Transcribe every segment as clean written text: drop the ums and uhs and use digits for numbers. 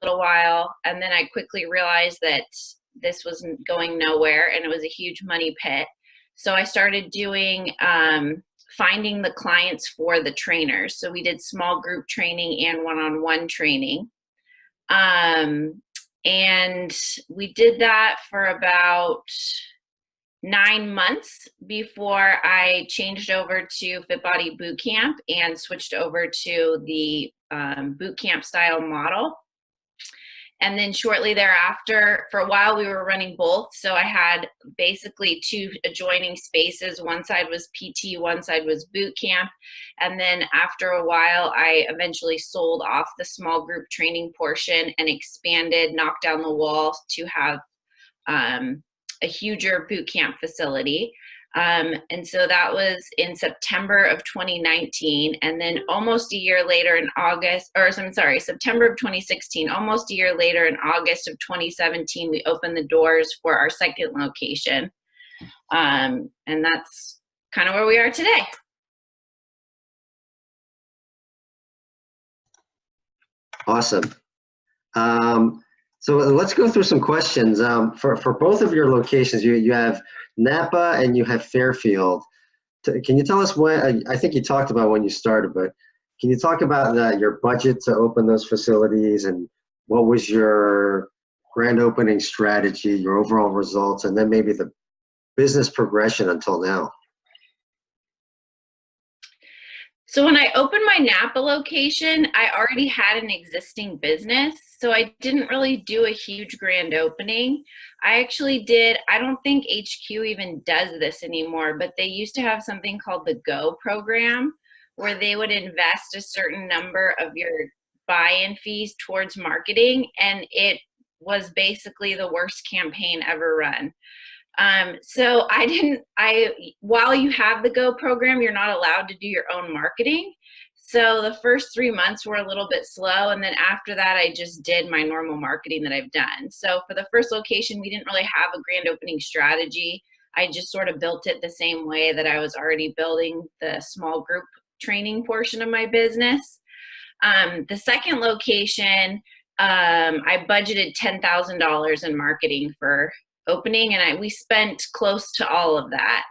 little while, and then I quickly realized that this was going nowhere and it was a huge money pit. So I started doing finding the clients for the trainers. So we did small group training and one-on-one training. And we did that for about 9 months before I changed over to Fit Body Bootcamp and switched over to the bootcamp style model. And then shortly thereafter, for a while, we were running both. So I had basically 2 adjoining spaces. One side was PT, one side was boot camp. And then after a while, I eventually sold off the small group training portion and expanded, knocked down the wall to have a huger boot camp facility. And so that was in September of 2019. And then almost a year later in September of 2016, almost a year later in August of 2017, we opened the doors for our second location. And that's kind of where we are today. Awesome. So let's go through some questions. For both of your locations, you have Napa and you have Fairfield. Can you tell us what, I think you talked about when you started, but can you talk about your budget to open those facilities and what was your grand opening strategy, your overall results, and then maybe the business progression until now? So when I opened my Napa location, I already had an existing business, so I didn't really do a huge grand opening. I actually did, I don't think HQ even does this anymore, but they used to have something called the GO program, where they would invest a certain number of your buy-in fees towards marketing, and it was basically the worst campaign ever run. So while you have the GO program, you're not allowed to do your own marketing. So the first 3 months were a little bit slow. And then after that, I just did my normal marketing that I've done. So for the first location, we didn't really have a grand opening strategy. I just sort of built it the same way that I was already building the small group training portion of my business. The second location, I budgeted $10,000 in marketing for opening, and we spent close to all of that.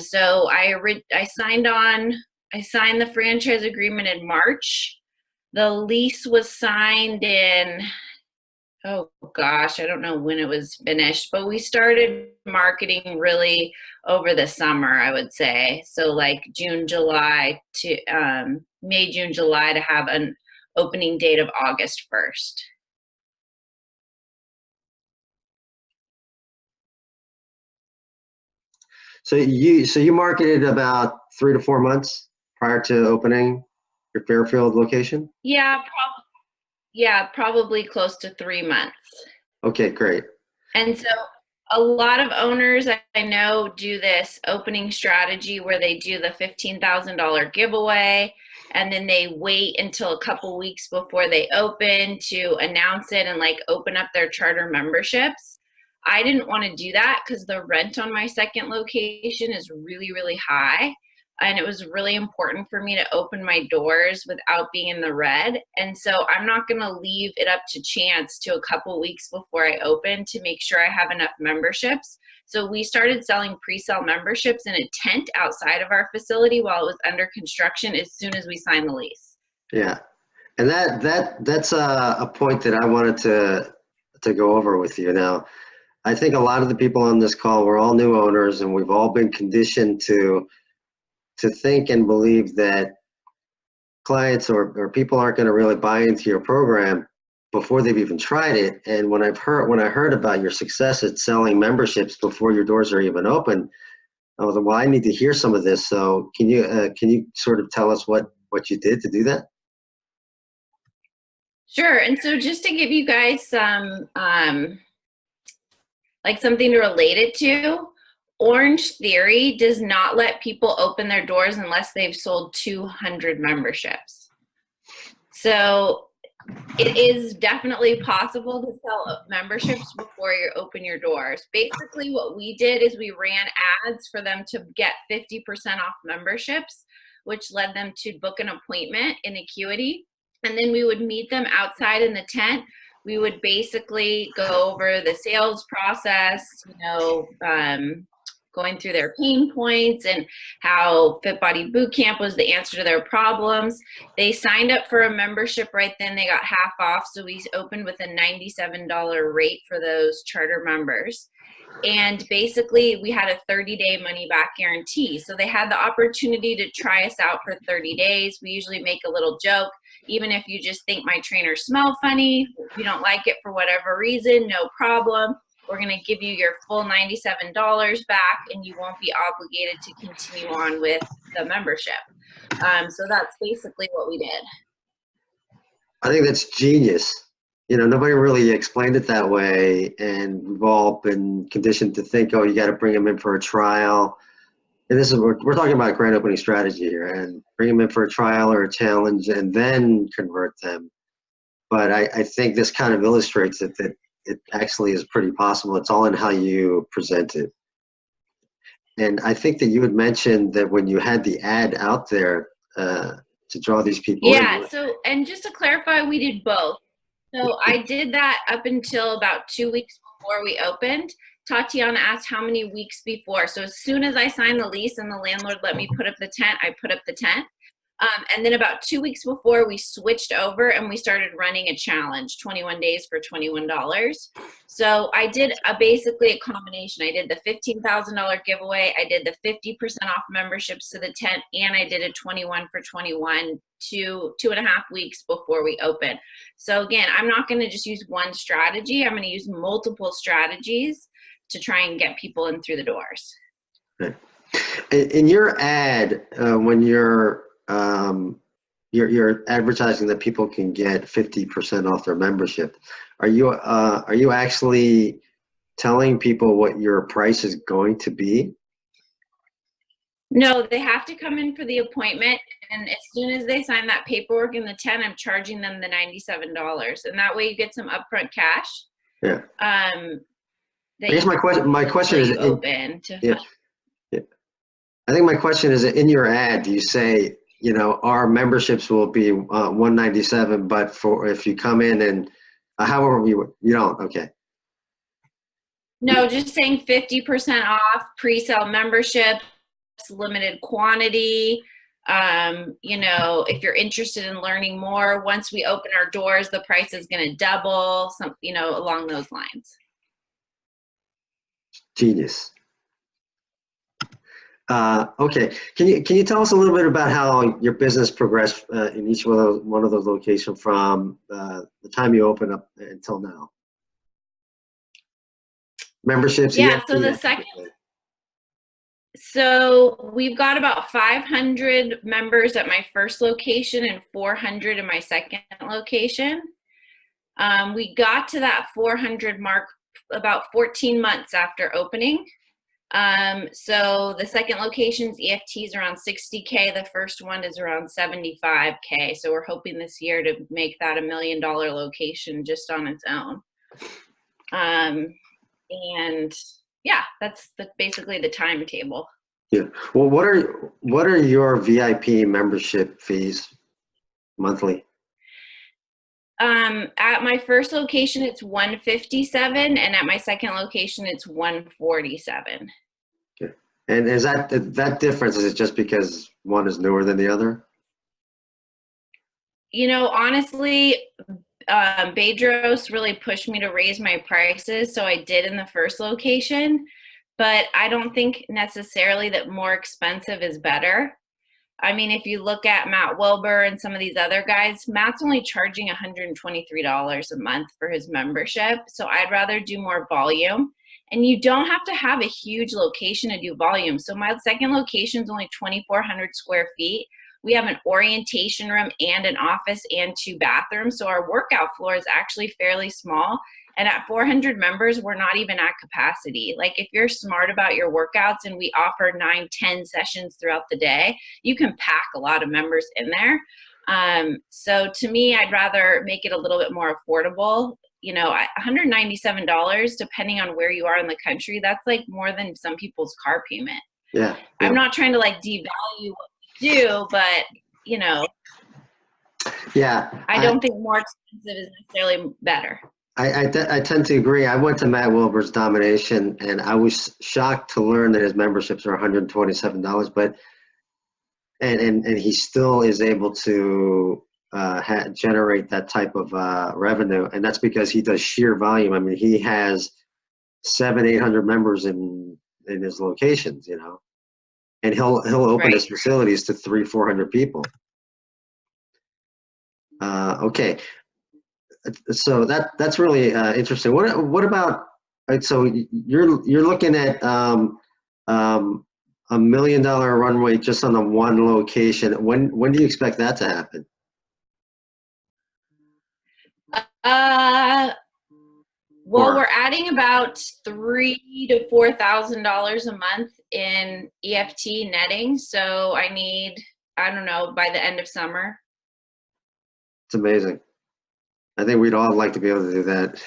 So I signed the franchise agreement in March. The lease was signed in, oh gosh, I don't know when it was finished, but we started marketing really over the summer, I would say. So like June, July to May, June, July to have an opening date of August 1st. So you marketed about 3 to 4 months prior to opening your Fairfield location? Yeah, probably close to 3 months. Okay, great. And so a lot of owners I know do this opening strategy where they do the $15,000 giveaway, and then they wait until a couple weeks before they open to announce it and like open up their charter memberships. I didn't want to do that because the rent on my second location is really, really high. And it was really important for me to open my doors without being in the red. And so I'm not going to leave it up to chance to a couple weeks before I open to make sure I have enough memberships. So we started selling pre-sale memberships in a tent outside of our facility while it was under construction as soon as we signed the lease. Yeah. And that's a point that I wanted to go over with you now. I think a lot of the people on this call, we're all new owners, and we've all been conditioned to think and believe that clients or people aren't going to really buy into your program before they've even tried it. And when I heard about your success at selling memberships before your doors are even open, I was like, well, I need to hear some of this. So can you sort of tell us what you did to do that? Sure. And so just to give you guys some like something to relate it to, Orange Theory does not let people open their doors unless they've sold 200 memberships. So it is definitely possible to sell memberships before you open your doors. Basically what we did is we ran ads for them to get 50% off memberships, which led them to book an appointment in Acuity. And then we would meet them outside in the tent We would basically go over the sales process, going through their pain points and how Fit Body Bootcamp was the answer to their problems. They signed up for a membership right then. They got half off. So we opened with a $97 rate for those charter members. And basically, we had a 30-day money-back guarantee. So they had the opportunity to try us out for 30 days. We usually make a little joke. Even if you just think my trainers smell funny, if you don't like it for whatever reason, no problem. We're going to give you your full $97 back, and you won't be obligated to continue on with the membership. So that's basically what we did. I think that's genius. Nobody really explained it that way, and we've all been conditioned to think, oh, you got to bring them in for a trial. And this is, we're talking about grand opening strategy here, and bring them in for a trial or a challenge and then convert them. But I think this kind of illustrates it, that it actually is pretty possible. It's all in how you present it. And I think that you had mentioned that when you had the ad out there to draw these people in. Yeah, so, and just to clarify, we did both. So I did that up until about 2 weeks before we opened. Tatiana asked how many weeks before. So as soon as I signed the lease and the landlord let me put up the tent, I put up the tent. And then about 2 weeks before, we switched over and we started running a challenge, 21 days for $21. So I did basically a combination. I did the $15,000 giveaway. I did the 50% off memberships to the tent, and I did a 21 for 21 2.5 weeks before we open. So again, I'm not going to just use one strategy. I'm going to use multiple strategies to try and get people in through the doors. Okay. In your ad, when you're advertising that people can get 50% off their membership, are you actually telling people what your price is going to be? No, they have to come in for the appointment, and as soon as they sign that paperwork in the tent, I'm charging them the $97, and that way you get some upfront cash. Yeah. I guess my question is open to. Yeah. I think my question is, in your ad, do you say, our memberships will be $197, but for if you come in and however you don't, okay. No, just saying 50% off, pre-sale memberships, limited quantity. If you're interested in learning more, once we open our doors, the price is going to double, along those lines. Genius. Okay, can you tell us a little bit about how your business progressed in each one of those locations from the time you opened up until now? Memberships. Yeah. So we've got about 500 members at my first location and 400 in my second location. We got to that 400 mark about 14 months after opening. So the second location's EFT is around 60K. The first one is around 75K. So we're hoping this year to make that $1 million location just on its own. And yeah, that's basically the timetable. Yeah. Well, what are your VIP membership fees monthly? At my first location, it's $157, and at my second location, it's $147. Okay. And is that difference, is it just because one is newer than the other? Honestly, Bedros really pushed me to raise my prices, so I did in the first location, but I don't think necessarily that more expensive is better. I mean, if you look at Matt Wilbur and some of these other guys, Matt's only charging $123 a month for his membership, so I'd rather do more volume. And you don't have to have a huge location to do volume. So my second location is only 2,400 square feet. We have an orientation room and an office and 2 bathrooms. So our workout floor is actually fairly small. And at 400 members, we're not even at capacity. Like if you're smart about your workouts and we offer 9-10 sessions throughout the day, you can pack a lot of members in there. So to me, I'd rather make it a little bit more affordable. $197, depending on where you are in the country, that's like more than some people's car payment. Yeah. I'm not trying to like devalue what we do, but yeah, I don't think more expensive is necessarily better. I tend to agree. I went to Matt Wilbur's Domination, and I was shocked to learn that his memberships are $127. But and he still is able to generate that type of revenue, and that's because he does sheer volume. I mean, he has 800 members in his locations, you know, and he'll open his facilities to 300-400 people. Okay. So that's really interesting. What about, right, so you're looking at $1 million run rate just on the one location. When do you expect that to happen? Well, we're adding about $3,000 to $4,000 a month in EFT netting. So I need, I don't know, by the end of summer. It's amazing. I think we'd all like to be able to do that.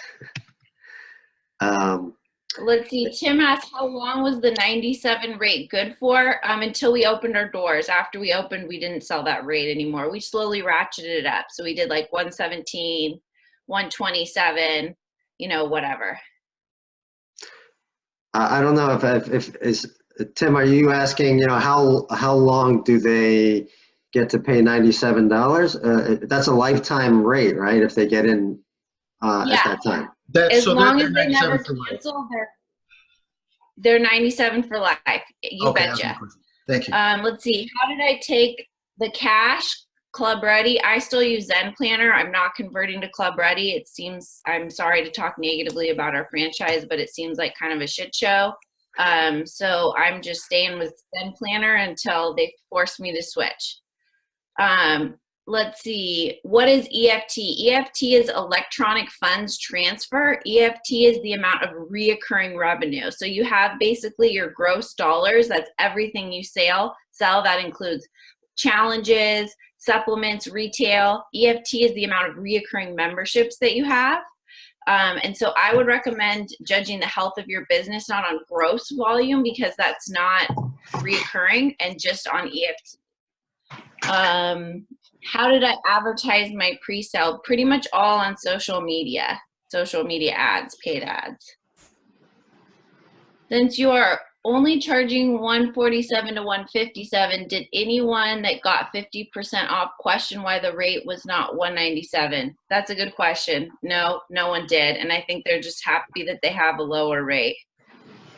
Let's see. Tim asked, how long was the 97 rate good for? Until we opened our doors. After we opened, we didn't sell that rate anymore. We slowly ratcheted it up. So we did like 117, 127, you know, whatever. I don't know if Tim, are you asking, you know, how long do they get to pay $97? That's a lifetime rate, right? If they get in at that time. As long as they never cancel, they're 97 for life. You betcha. Thank you. Let's see. How did I take the cash? Club Ready. I still use Zen Planner. I'm not converting to Club Ready. It seems, I'm sorry to talk negatively about our franchise, but it seems like kind of a shit show. So I'm just staying with Zen Planner until they force me to switch. Let's see. What is EFT? EFT is electronic funds transfer. EFT is the amount of reoccurring revenue. So you have basically your gross dollars. That's everything you sell. That includes challenges, supplements, retail. EFT is the amount of reoccurring memberships that you have. And so I would recommend judging the health of your business not on gross volume, because that's not reoccurring, and just on EFT. How did I advertise my pre-sale? Pretty much all on social media ads, paid ads. Since you are only charging $147 to $157, did anyone that got 50% off question why the rate was not $197? That's a good question. No, no one did. And I think they're just happy that they have a lower rate.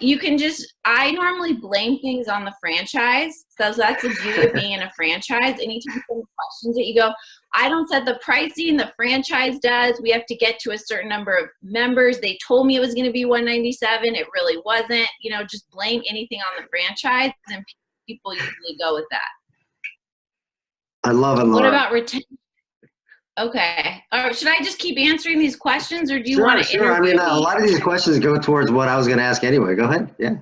You can just, I normally blame things on the franchise. So that's the beauty of being in a franchise. Anytime someone questions it, you go, I don't set the pricing, the franchise does. We have to get to a certain number of members. They told me it was going to be $197. It really wasn't. You know, just blame anything on the franchise, and people usually go with that. I love it, Laura. What about retention? Okay. Should I just keep answering these questions, or do you want to interview I mean, me? a lot of these questions go towards what I was going to ask anyway. Go ahead. Yeah.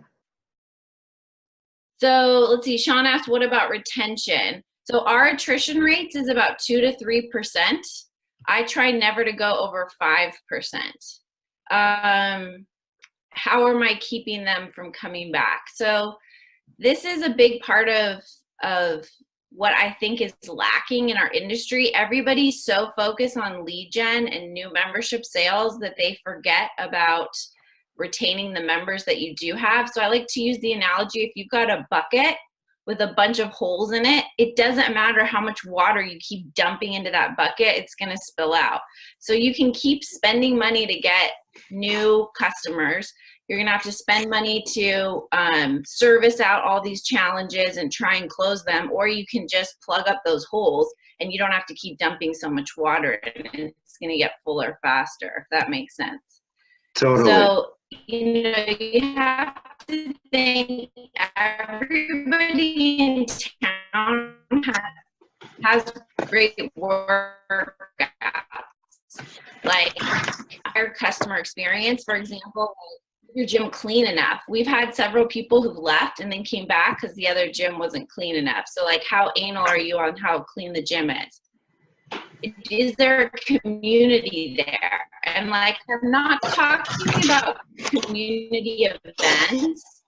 So let's see. Sean asked, what about retention? So our attrition rates is about 2 to 3%. I try never to go over 5%. How am I keeping them from coming back? So this is a big part of what I think is lacking in our industry. Everybody's so focused on lead gen and new membership sales that they forget about retaining the members that you do have. So I like to use the analogy, if you've got a bucket with a bunch of holes in it, it doesn't matter how much water you keep dumping into that bucket, it's going to spill out. So you can keep spending money to get new customers. You're going to have to spend money to service out all these challenges and try and close them, or you can just plug up those holes and you don't have to keep dumping so much water in, and it's going to get fuller faster, if that makes sense. Totally. So, you know, you have to think everybody in town has great workouts. Like our customer experience, for example, your gym clean enough. We've had several people who've left and then came back because the other gym wasn't clean enough. So like, how anal are you on how clean the gym is? Is there a community there? And like, I'm not talking about community events,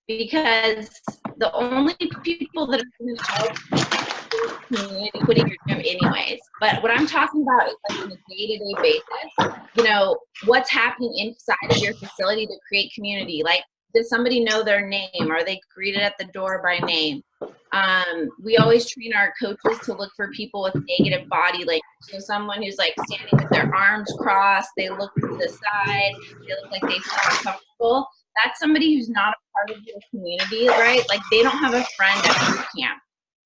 because the only people that are going to show community, quitting your gym anyways. But what I'm talking about is like on a day-to-day basis, you know, what's happening inside of your facility to create community. Like, does somebody know their name? Are they greeted at the door by name? We always train our coaches to look for people with negative body language. So someone who's like standing with their arms crossed, they look to the side, they look like they feel uncomfortable. That's somebody who's not a part of your community, right? Like they don't have a friend at boot camp.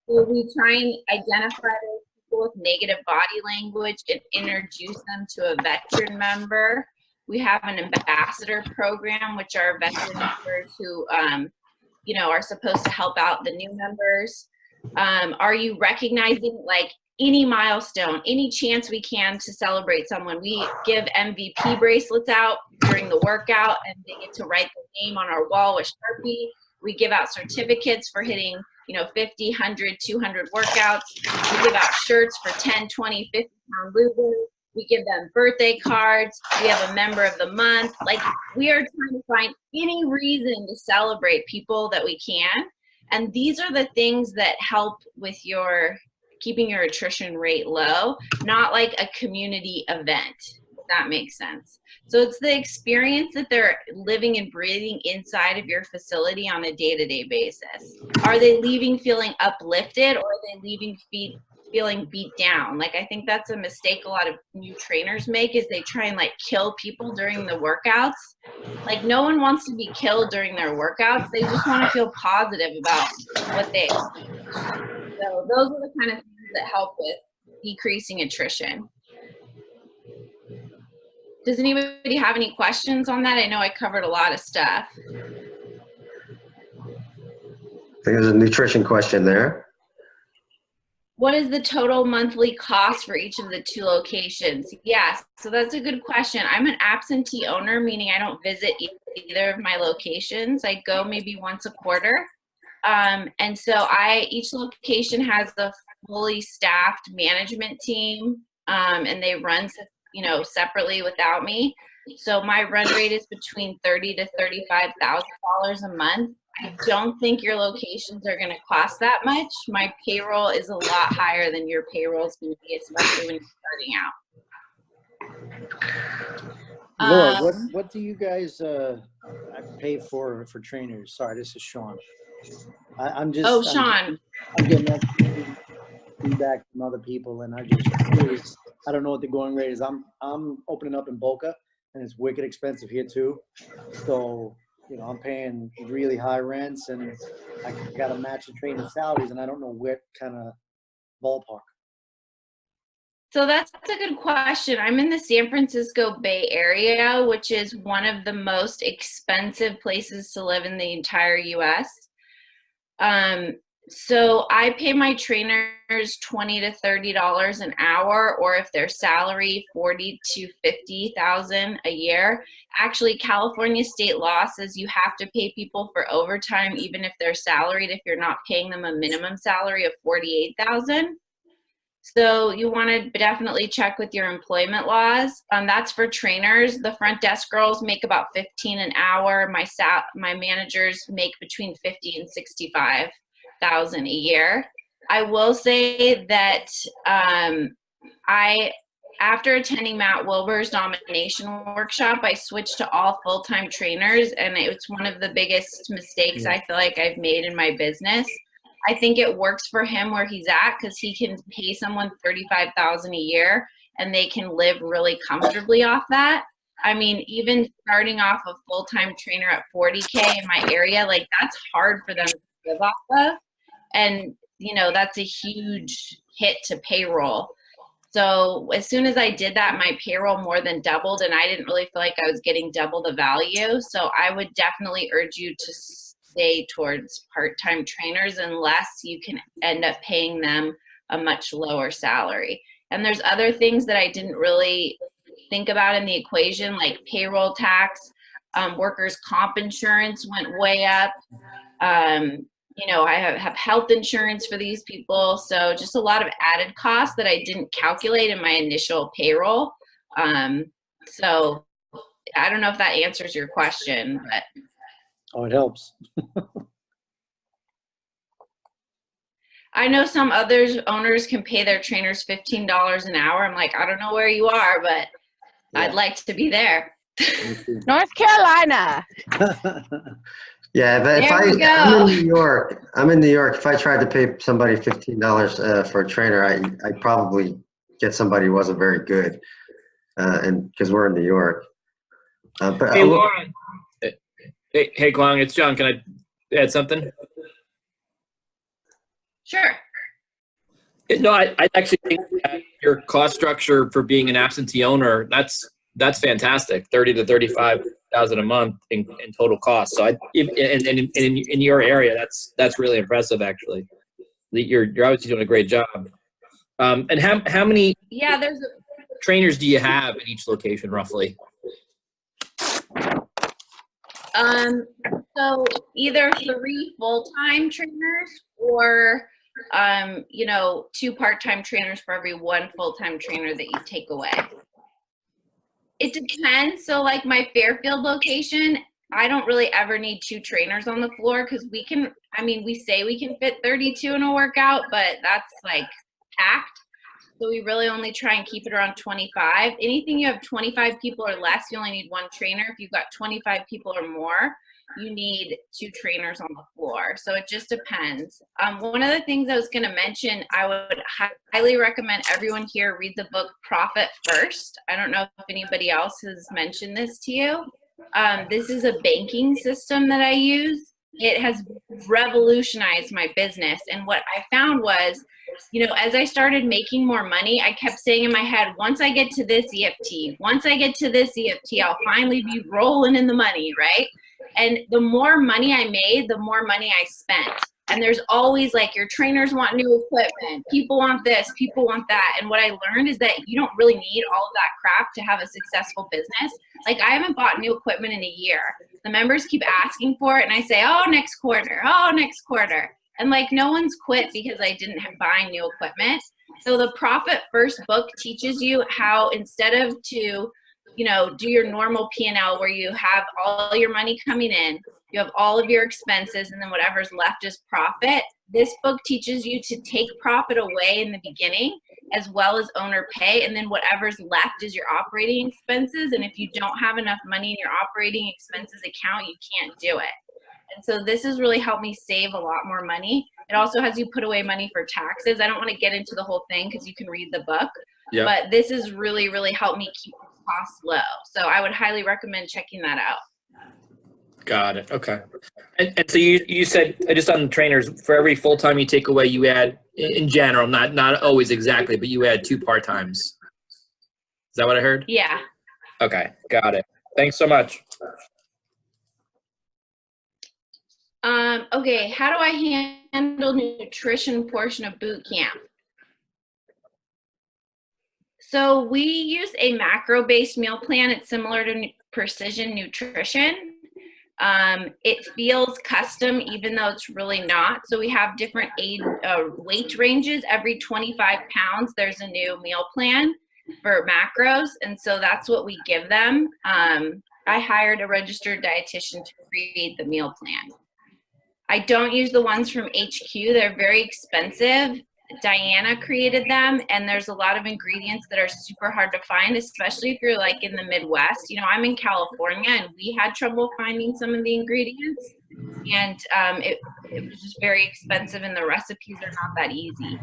So we try and identify those people with negative body language and introduce them to a veteran member. We have an ambassador program, which are veteran members who, you know, are supposed to help out the new members. Are you recognizing like any milestone, any chance we can to celebrate someone? We give MVP bracelets out during the workout and they get to write their name on our wall with Sharpie. We give out certificates for hitting, you know, 50, 100, 200 workouts. We give out shirts for 10, 20, 50-pound losers. We give them birthday cards. We have a member of the month. Like, we are trying to find any reason to celebrate people that we can. And these are the things that help with your keeping your attrition rate low, not like a community event, if that makes sense. So it's the experience that they're living and breathing inside of your facility on a day-to-day basis. Are they leaving feeling uplifted, or are they leaving feeling beat down? Like, I think that's a mistake a lot of new trainers make, is they try and like kill people during the workouts. Like, no one wants to be killed during their workouts. They just want to feel positive about what they achieved. So those are the kind of things that help with decreasing attrition. Does anybody have any questions on that? I know I covered a lot of stuff. I think there's a nutrition question there. What is the total monthly cost for each of the 2 locations? Yes, so that's a good question. I'm an absentee owner, meaning I don't visit either of my locations. I go maybe once a quarter. And so each location has a fully staffed management team, and they run, you know, separately without me. So my run rate is between $30,000 to $35,000 a month. I don't think your locations are going to cost that much. My payroll is a lot higher than your payroll is going to be, especially when you're starting out. Laura, what do you guys pay for trainers? Sorry, this is Sean. I'm just. Sean. I'm getting feedback from other people, and I'm just curious. I don't know what the going rate is. I'm opening up in Boca, and it's wicked expensive here too. So, you know, I'm paying really high rents, and I got to match the trainer salaries, and I don't know what kind of ballpark. So that's a good question. I'm in the San Francisco Bay Area, which is one of the most expensive places to live in the entire US. So I pay my trainers $20 to $30 an hour, or if their salary, $40,000 to $50,000 a year. Actually, California state law says you have to pay people for overtime, even if they're salaried, if you're not paying them a minimum salary of $48,000. So you want to definitely check with your employment laws. That's for trainers. The front desk girls make about $15 an hour. My managers make between $50,000 and $65,000 a year. I will say that after attending Matt Wilbur's nomination workshop, I switched to all full-time trainers, and it's one of the biggest mistakes I feel like I've made in my business. I think it works for him where he's at, because he can pay someone $35,000 a year and they can live really comfortably off that. I mean, even starting off a full-time trainer at $40K in my area, like, that's hard for them to live off of. And, you know, that's a huge hit to payroll. So as soon as I did that, my payroll more than doubled, and I didn't really feel like I was getting double the value. So I would definitely urge you to stay towards part-time trainers unless you can end up paying them a much lower salary. And there's other things that I didn't really think about in the equation, like payroll tax, workers' comp insurance went way up. You know, I have health insurance for these people. So just a lot of added costs that I didn't calculate in my initial payroll. So I don't know if that answers your question, but. Oh, it helps. I know some others owners can pay their trainers $15 an hour. I'm like, I don't know where you are, but I'd like to be there. North Carolina. Yeah, but if There we go. I'm in New York. I'm in New York. If I tried to pay somebody $15 for a trainer, I'd probably get somebody who wasn't very good, and because we're in New York. But Hey, Lauren. Hey, Kwang, it's John. Can I add something? Sure. No, I actually think that your cost structure for being an absentee owner, that's fantastic. 30 to 35,000 a month in total cost. So in your area, that's really impressive. Actually, you're obviously doing a great job. And how many There's trainers do you have in each location roughly? so either 3 full-time trainers or 2 part-time trainers for every 1 full-time trainer that you take away. It depends. So like my Fairfield location, I don't really ever need 2 trainers on the floor because we say we can fit 32 in a workout, but that's like packed. So we really only try and keep it around 25. Anything you have 25 people or less, you only need 1 trainer. If you've got 25 people or more, you need 2 trainers on the floor. So it just depends. One of the things I was going to mention, I would highly recommend everyone here read the book Profit First. I don't know if anybody else has mentioned this to you. This is a banking system that I use. It has revolutionized my business. And what I found was, as I started making more money, I kept saying in my head, once I get to this EFT, once I get to this EFT, I'll finally be rolling in the money, right? And the more money I made, the more money I spent. And there's always like, your trainers want new equipment, people want this, people want that. And what I learned is that you don't really need all of that crap to have a successful business. Like I haven't bought new equipment in a year. The members keep asking for it and I say, oh, next quarter. And like no one's quit because I didn't buy new equipment. So the Profit First book teaches you how, instead of to do your normal P&L where you have all your money coming in, you have all of your expenses, and then whatever's left is profit. This book teaches you to take profit away in the beginning as well as owner pay, and then whatever's left is your operating expenses. And if you don't have enough money in your operating expenses account, you can't do it. And so this has really helped me save a lot more money. It also has you put away money for taxes. I don't want to get into the whole thing because you can read the book, but this has really, really helped me keep costs low. So I would highly recommend checking that out. Got it. Okay. And so you said, just on the trainers, for every full-time you take away, you add, in general, not always exactly, but you add 2 part-times. Is that what I heard? Yeah. Okay. Got it. Thanks so much. Okay. How do I handle nutrition portion of boot camp? So we use a macro-based meal plan. It's similar to Precision Nutrition. It feels custom, even though it's really not. So we have different weight ranges. Every 25 pounds, there's a new meal plan for macros. And so that's what we give them. I hired a registered dietitian to create the meal plan. I don't use the ones from HQ. They're very expensive. Diana created them, and there's a lot of ingredients that are super hard to find, especially if you're like in the Midwest. I'm in California and we had trouble finding some of the ingredients, and it was just very expensive, and the recipes are not that easy.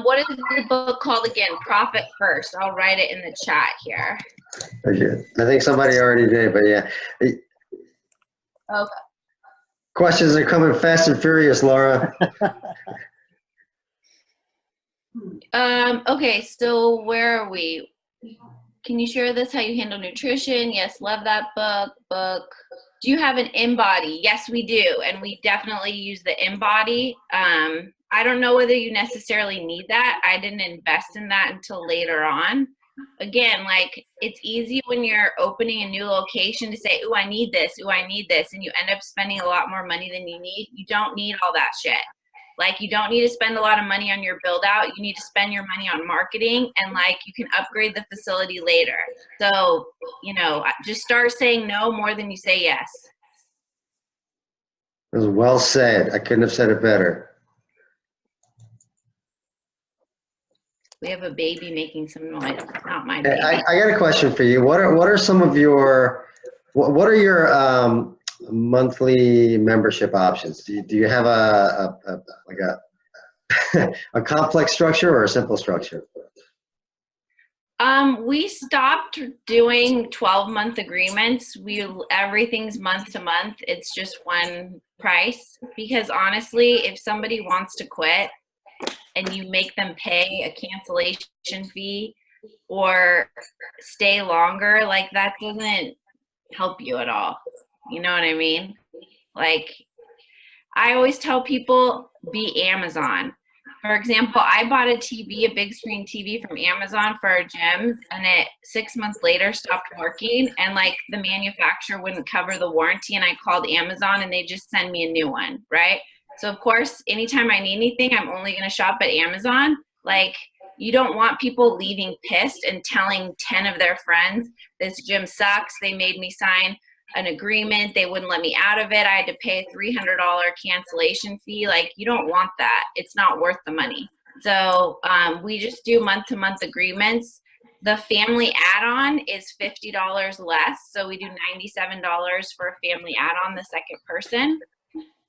What is the book called again? Profit First. I'll write it in the chat here. Okay. I think somebody already did, but yeah. Okay. Questions are coming fast and furious, Laura. Okay, so where are we? Can you share this, how you handle nutrition? Yes, love that book. Do you have an InBody? Yes, we do, and we definitely use the InBody. I don't know whether you necessarily need that. I didn't invest in that until later on. Again, like, it's easy when you're opening a new location to say, ooh, I need this, and you end up spending a lot more money than you need. You don't need all that shit. Like, you don't need to spend a lot of money on your build out. You need to spend your money on marketing, and like, you can upgrade the facility later. So, just start saying no more than you say yes. It was well said. I couldn't have said it better. We have a baby making some noise. Not my Hey, baby. I got a question for you. What are some of your what are your monthly membership options? Do you have like a complex structure or a simple structure? We stopped doing 12-month agreements. Everything's month to month. It's just one price, because honestly, if somebody wants to quit and you make them pay a cancellation fee or stay longer, like that doesn't help you at all. You know what I mean? Like, I always tell people, be Amazon. For example, I bought a TV, a big screen TV from Amazon for our gyms, and it 6 months later stopped working, and like the manufacturer wouldn't cover the warranty, and I called Amazon and they just send me a new one, right? So of course, anytime I need anything, I'm only gonna shop at Amazon. Like, you don't want people leaving pissed and telling 10 of their friends, this gym sucks, they made me sign an agreement, they wouldn't let me out of it, I had to pay a $300 cancellation fee. Like, you don't want that. It's not worth the money. So we just do month-to-month agreements. The family add-on is $50 less, so we do $97 for a family add-on, the second person.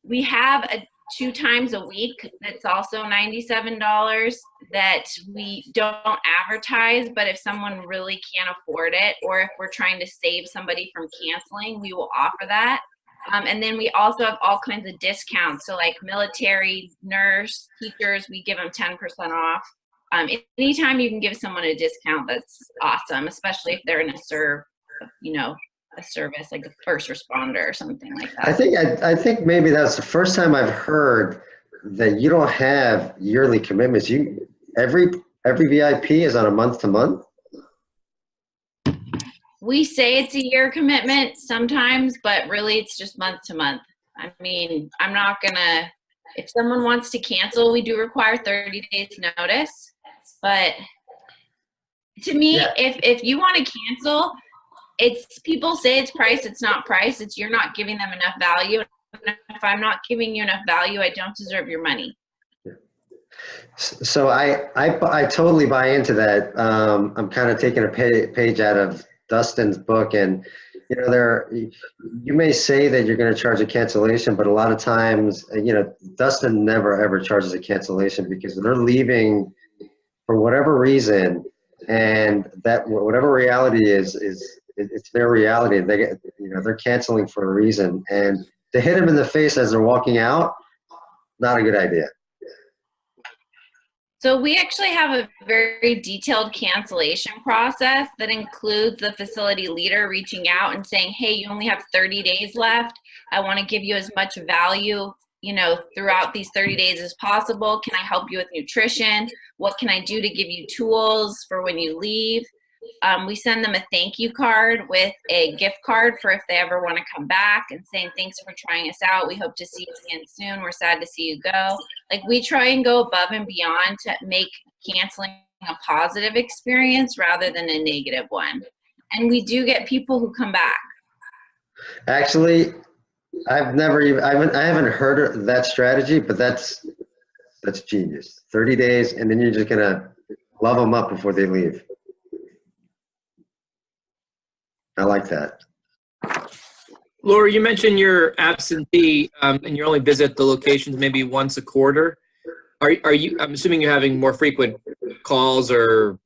We have a 2 times a week that's also $97 that we don't advertise, but if someone really can't afford it, or if we're trying to save somebody from canceling, we will offer that. And then we also have all kinds of discounts. So like military, nurse, teachers, we give them 10% off. Anytime you can give someone a discount, that's awesome, especially if they're in a a service like a first responder or something like that. I think maybe that's the first time I've heard that you don't have yearly commitments. Every VIP is on a month to month. We say it's a year commitment sometimes, but really it's just month to month. I mean, I'm not gonna, if someone wants to cancel, we do require 30 days notice. But to me, Yeah. if you want to cancel, it's, people say it's price, it's not price, it's you're not giving them enough value. And if I'm not giving you enough value, I don't deserve your money. So I totally buy into that. I'm kind of taking a page out of Dustin's book, and you may say that you're going to charge a cancellation, but a lot of times, Dustin never ever charges a cancellation because they're leaving for whatever reason, and that whatever reality is it's their reality. They're canceling for a reason, and to hit them in the face as they're walking out, not a good idea. So we actually have a very detailed cancellation process that includes the facility leader reaching out and saying, hey, you only have 30 days left. I want to give you as much value, throughout these 30 days as possible. Can I help you with nutrition? What can I do to give you tools for when you leave? We send them a thank you card with a gift card for if they ever want to come back, and saying thanks for trying us out. We hope to see you again soon. We're sad to see you go. Like, we try and go above and beyond to make canceling a positive experience rather than a negative one. And we do get people who come back. Actually, I haven't heard of that strategy, but that's genius. 30 days, and then you're just gonna love them up before they leave. I like that. Laura, you mentioned you're absentee and you only visit the locations maybe once a quarter. Are you? I'm assuming you're having more frequent calls or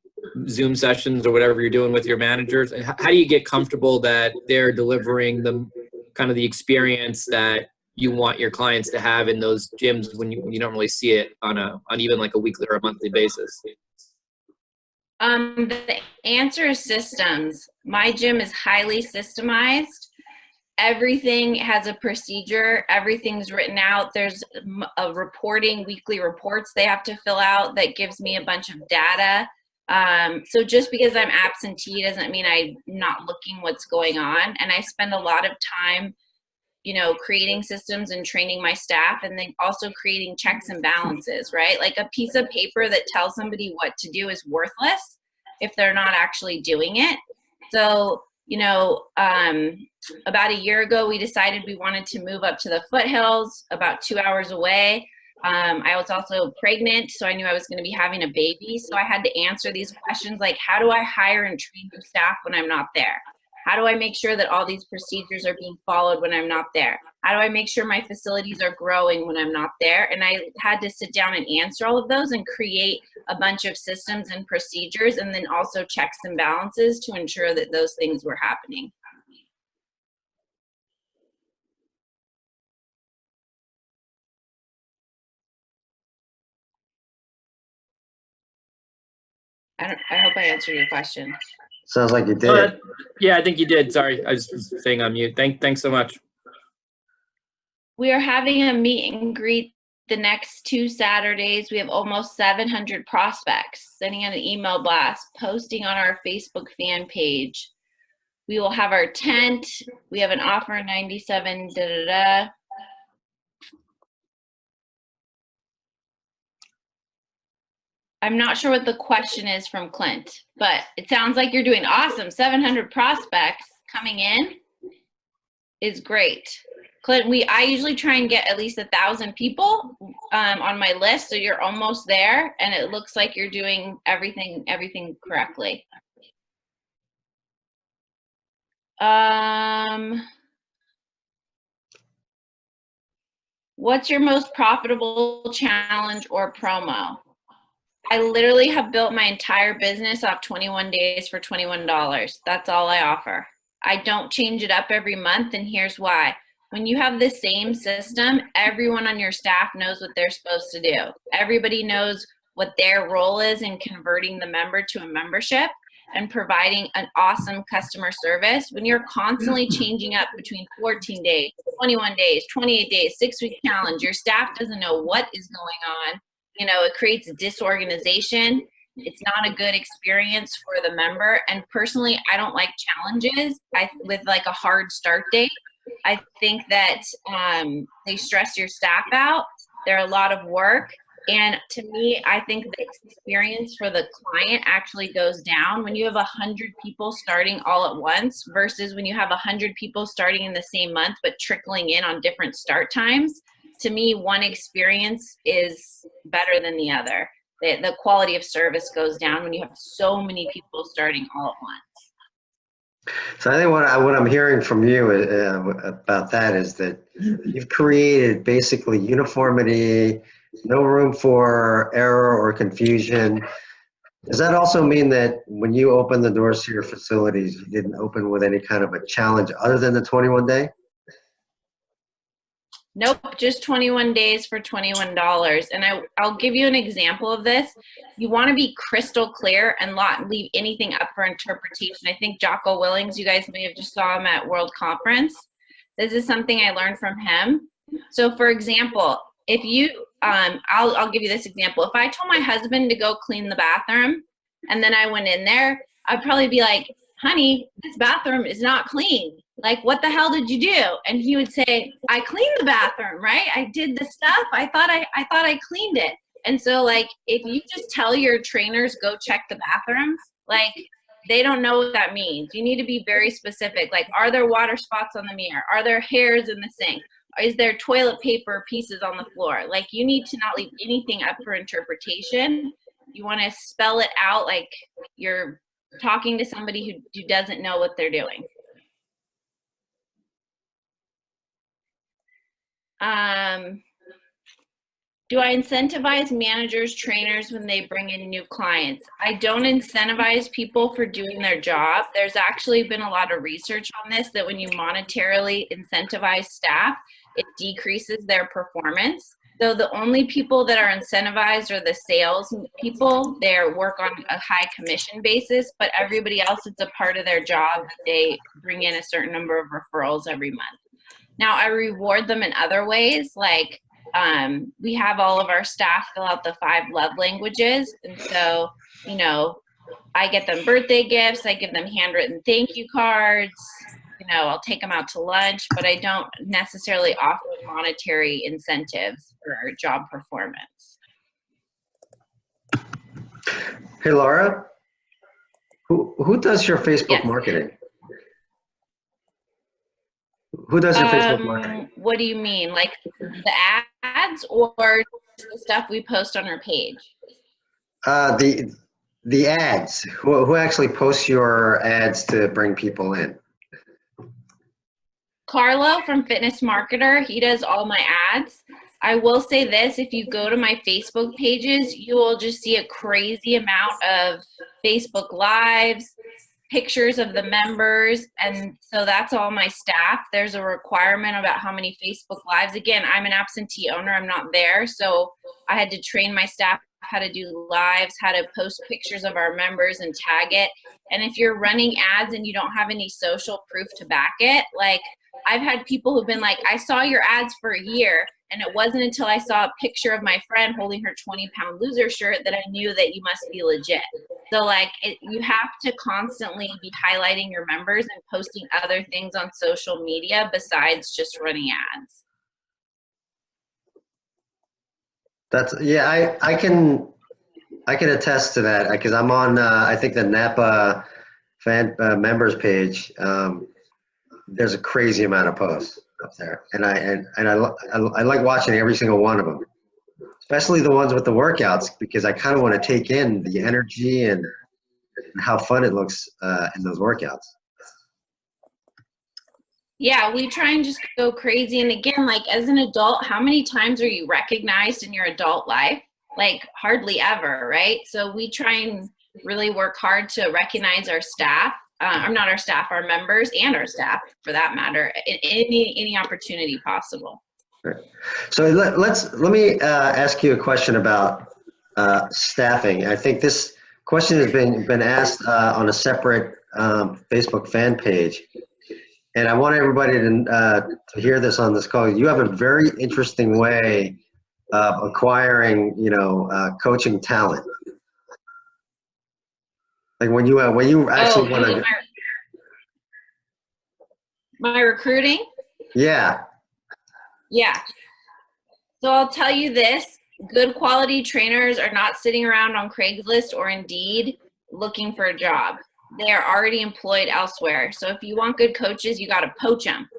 Zoom sessions or whatever you're doing with your managers. And how do you get comfortable that they're delivering the experience that you want your clients to have in those gyms when you don't really see it on even like a weekly or a monthly basis? The answer is systems. My gym is highly systemized. Everything has a procedure. Everything's written out. There's a reporting, weekly reports they have to fill out that gives me a bunch of data. So just because I'm absentee doesn't mean I'm not looking what's going on. And I spend a lot of time, creating systems and training my staff, and then also creating checks and balances, right? Like, a piece of paper that tells somebody what to do is worthless if they're not actually doing it. So, About a year ago, we decided we wanted to move up to the foothills, about 2 hours away. I was also pregnant, so I knew I was going to be having a baby. So I had to answer these questions like, how do I hire and train new staff when I'm not there? How do I make sure that all these procedures are being followed when I'm not there? How do I make sure my facilities are growing when I'm not there? And I had to sit down and answer all of those and create a bunch of systems and procedures, and then also checks and balances to ensure that those things were happening. I hope I answered your question. Sounds like you did. Yeah, I think you did. Sorry, I was saying on mute. Thanks so much. We are having a meet and greet the next 2 Saturdays. We have almost 700 prospects, sending out an email blast, posting on our Facebook fan page. We will have our tent. We have an offer 97, I'm not sure what the question is from Clint, but it sounds like you're doing awesome. 700 prospects coming in is great. Clint, I usually try and get at least 1,000 people on my list, so you're almost there, and it looks like you're doing everything correctly. What's your most profitable challenge or promo? I literally have built my entire business off 21 days for $21. That's all I offer. I don't change it up every month, and here's why. When you have the same system, everyone on your staff knows what they're supposed to do. Everybody knows what their role is in converting the member to a membership and providing an awesome customer service. When you're constantly changing up between 14 days, 21 days, 28 days, 6-week challenge, your staff doesn't know what is going on. It creates disorganization. It's not a good experience for the member. And personally, I don't like challenges with like a hard start date. I think that they stress your staff out. They're a lot of work. And to me, I think the experience for the client actually goes down when you have 100 people starting all at once versus when you have 100 people starting in the same month but trickling in on different start times. To me, one experience is better than the other. The quality of service goes down when you have so many people starting all at once. So I think what I'm hearing from you about that is that you've created basically uniformity, no room for error or confusion. Does that also mean that when you open the doors to your facilities, you didn't open with any kind of a challenge other than the 21-day? Nope, just 21 days for $21. And I'll give you an example of this. You want to be crystal clear and not leave anything up for interpretation. I think Jocko Willings, you guys may have just saw him at World Conference. This is something I learned from him. So for example, if you, I'll give you this example. If I told my husband to go clean the bathroom and then I went in there, I'd probably be like, honey, this bathroom is not clean. Like, what the hell did you do? And he would say, I cleaned the bathroom, right? I did the stuff. I thought I cleaned it. And so, like, if you just tell your trainers, go check the bathrooms, like, they don't know what that means. You need to be very specific. Like, are there water spots on the mirror? Are there hairs in the sink? Is there toilet paper pieces on the floor? Like, you need to not leave anything up for interpretation. You want to spell it out like you're talking to somebody who doesn't know what they're doing. Do I incentivize managers, trainers when they bring in new clients? I don't incentivize people for doing their job. There's actually been a lot of research on this, that when you monetarily incentivize staff, it decreases their performance. So the only people that are incentivized are the sales people. They work on a high commission basis, but everybody else, it's a part of their job that they bring in a certain number of referrals every month. Now, I reward them in other ways, like we have all of our staff fill out the 5 love languages. And so, you know, I get them birthday gifts, I give them handwritten thank you cards, you know, I'll take them out to lunch, but I don't necessarily offer monetary incentives for job performance. Hey, Laura, who does your Facebook Yes. marketing? Who does your Facebook marketing? What do you mean? Like the ads or the stuff we post on our page? The ads. Who actually posts your ads to bring people in? Carlo from Fitness Marketer, he does all my ads. I will say this, if you go to my Facebook pages, you will just see a crazy amount of Facebook Lives, pictures of the members, and so that's all my staff. There's a requirement about how many Facebook Lives. Again, I'm an absentee owner, I'm not there, so I had to train my staff how to do lives, how to post pictures of our members and tag it. And if you're running ads and you don't have any social proof to back it, like I've had people who've been like, I saw your ads for a year, and it wasn't until I saw a picture of my friend holding her 20-pound loser shirt that I knew that you must be legit. So like you have to constantly be highlighting your members and posting other things on social media besides just running ads. That's, yeah, I can attest to that because I'm on I think the Napa fan members page. There's a crazy amount of posts up there, and I like watching every single one of them, especially the ones with the workouts, because I kind of want to take in the energy and how fun it looks in those workouts. Yeah, we try and just go crazy. And again, like as an adult, how many times are you recognized in your adult life? Like hardly ever, right? So we try and really work hard to recognize our staff. I'm not our staff, our members, and our staff for that matter, in any opportunity possible. So let me ask you a question about staffing. I think this question has been asked on a separate Facebook fan page, and I want everybody to hear this on this call. You have a very interesting way of acquiring, coaching talent. Like when you actually want to. My recruiting? Yeah. Yeah. So I'll tell you this, good quality trainers are not sitting around on Craigslist or Indeed looking for a job. They are already employed elsewhere. So if you want good coaches, you got to poach them.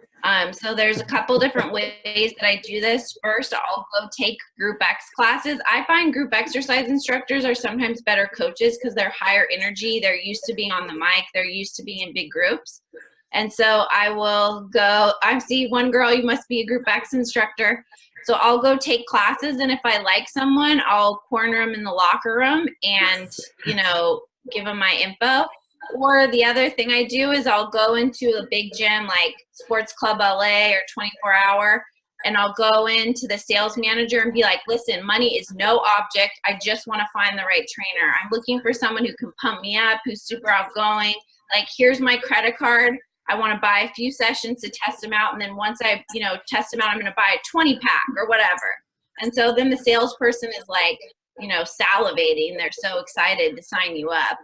So there's a couple different ways that I do this. First, I'll go take Group X classes. I find group exercise instructors are sometimes better coaches because they're higher energy. They're used to being on the mic. They're used to being in big groups. And so I will go, I see one girl, you must be a Group X instructor. So I'll go take classes, and if I like someone, I'll corner them in the locker room and, give them my info. Or the other thing I do is I'll go into a big gym like Sports Club LA or 24 Hour, and I'll go into the sales manager and be like, listen, money is no object. I just want to find the right trainer. I'm looking for someone who can pump me up, who's super outgoing. Like, here's my credit card. I want to buy a few sessions to test them out. And then once I, test them out, I'm going to buy a 20-pack or whatever. And so then the salesperson is like, salivating. They're so excited to sign you up.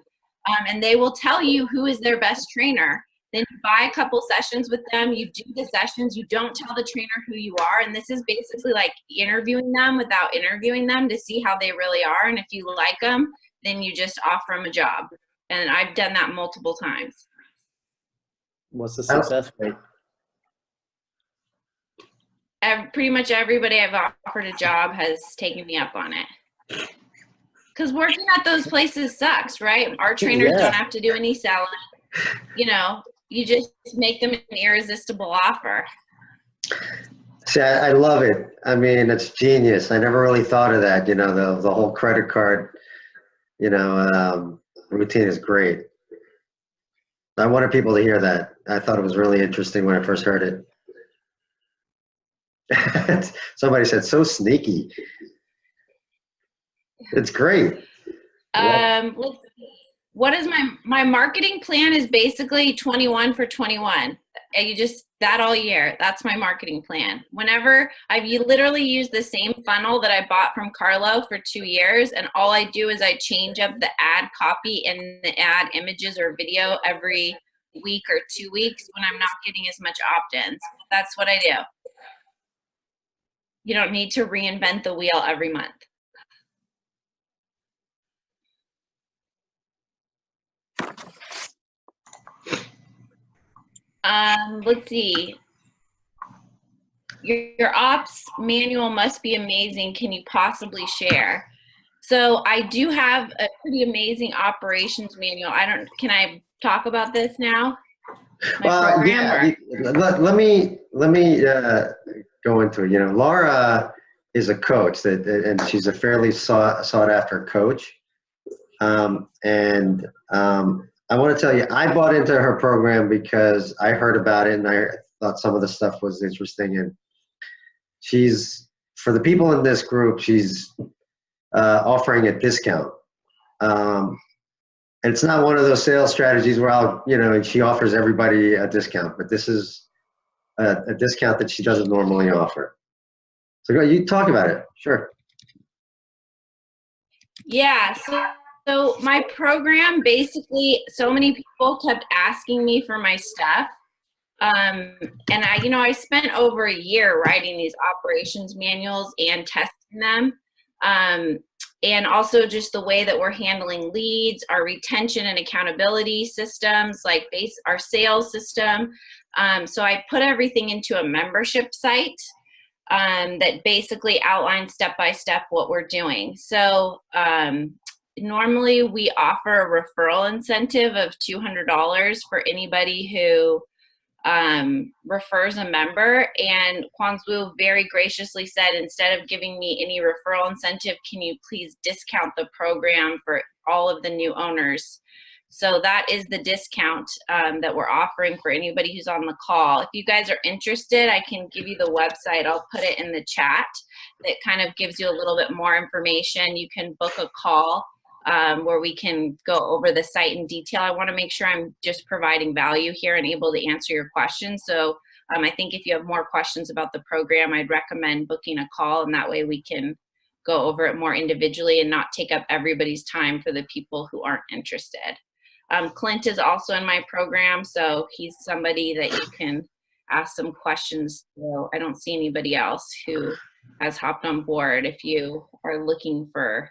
And they will tell you who is their best trainer. Then you buy a couple sessions with them. You do the sessions. You don't tell the trainer who you are. And this is basically like interviewing them without interviewing them to see how they really are. And if you like them, then you just offer them a job. And I've done that multiple times. What's the success rate? Pretty much everybody I've offered a job has taken me up on it. Because working at those places sucks, right? Our trainers don't have to do any selling. You just make them an irresistible offer. See, I love it. I mean, it's genius. I never really thought of that. The whole credit card, routine is great. I wanted people to hear that. I thought it was really interesting when I first heard it. Somebody said, so sneaky. It's great. What is my marketing plan is basically 21 for 21. And you just, that all year, that's my marketing plan. Whenever I've literally used the same funnel that I bought from Carlo for 2 years. And all I do is I change up the ad copy and the ad images or video every week or 2 weeks when I'm not getting as much opt-ins. That's what I do. You don't need to reinvent the wheel every month. Let's see. your ops manual must be amazing. Can you possibly share? So I do have a pretty amazing operations manual. Can I talk about this now? Yeah. Let me go into it. You know, Laura is a coach and she's a fairly sought after coach. I want to tell you, I bought into her program because I heard about it and I thought some of the stuff was interesting. And for the people in this group, she's offering a discount. And it's not one of those sales strategies where she offers everybody a discount, but this is a discount that she doesn't normally offer. So you talk about it. Sure. Yeah. So my program, basically, so many people kept asking me for my stuff. And I spent over a year writing these operations manuals and testing them. And also just the way that we're handling leads, our retention and accountability systems, like our sales system. So I put everything into a membership site that basically outlines step-by-step what we're doing. So normally we offer a referral incentive of $200 for anybody who refers a member, and Quanzwu very graciously said, instead of giving me any referral incentive, can you please discount the program for all of the new owners? So that is the discount that we're offering for anybody who's on the call. If you guys are interested, I can give you the website. I'll put it in the chat. That kind of gives you a little bit more information. You can book a call where we can go over the site in detail. I want to make sure I'm just providing value here and able to answer your questions. So I think if you have more questions about the program, I'd recommend booking a call, and that way we can go over it more individually and not take up everybody's time for the people who aren't interested. Clint is also in my program, so he's somebody that you can ask some questions. So I don't see anybody else who has hopped on board if you are looking for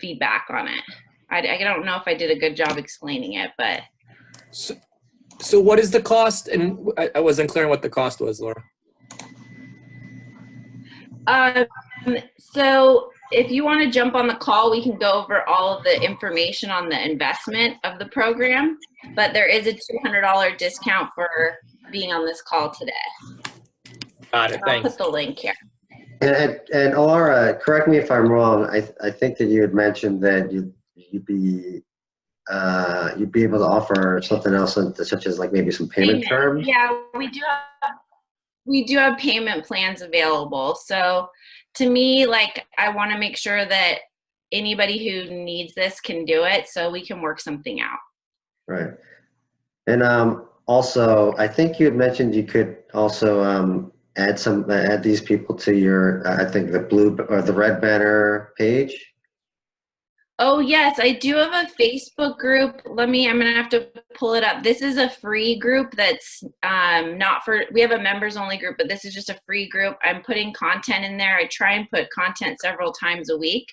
feedback on it. I don't know if I did a good job explaining it, but. So what is the cost? And I wasn't clear on what the cost was, Laura. So if you want to jump on the call, we can go over all of the information on the investment of the program, but there is a $200 discount for being on this call today. Got it, thanks. I'll put the link here. And Laura, correct me if I'm wrong. I think that you had mentioned that you'd be able to offer something else, such as like maybe some payment terms. Yeah, we do have payment plans available. So to me, like, I want to make sure that anybody who needs this can do it, so we can work something out. Right. And also, I think you had mentioned you could also add these people to your, I think the blue or the red banner page. Oh yes, I do have a Facebook group. I'm gonna have to pull it up. This is a free group that's not for, we have a members only group, but this is just a free group. I'm putting content in there. I try and put content several times a week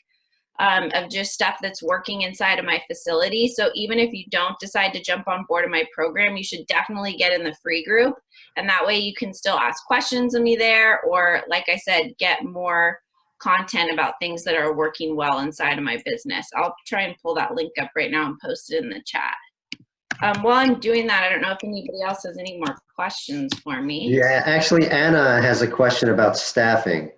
of just stuff that's working inside of my facility. So even if you don't decide to jump on board in my program, you should definitely get in the free group. And that way you can still ask questions of me there, or like I said, get more content about things that are working well inside of my business. I'll try and pull that link up right now and post it in the chat. While I'm doing that, I don't know if anybody else has any more questions for me. Yeah, actually, Anna has a question about staffing.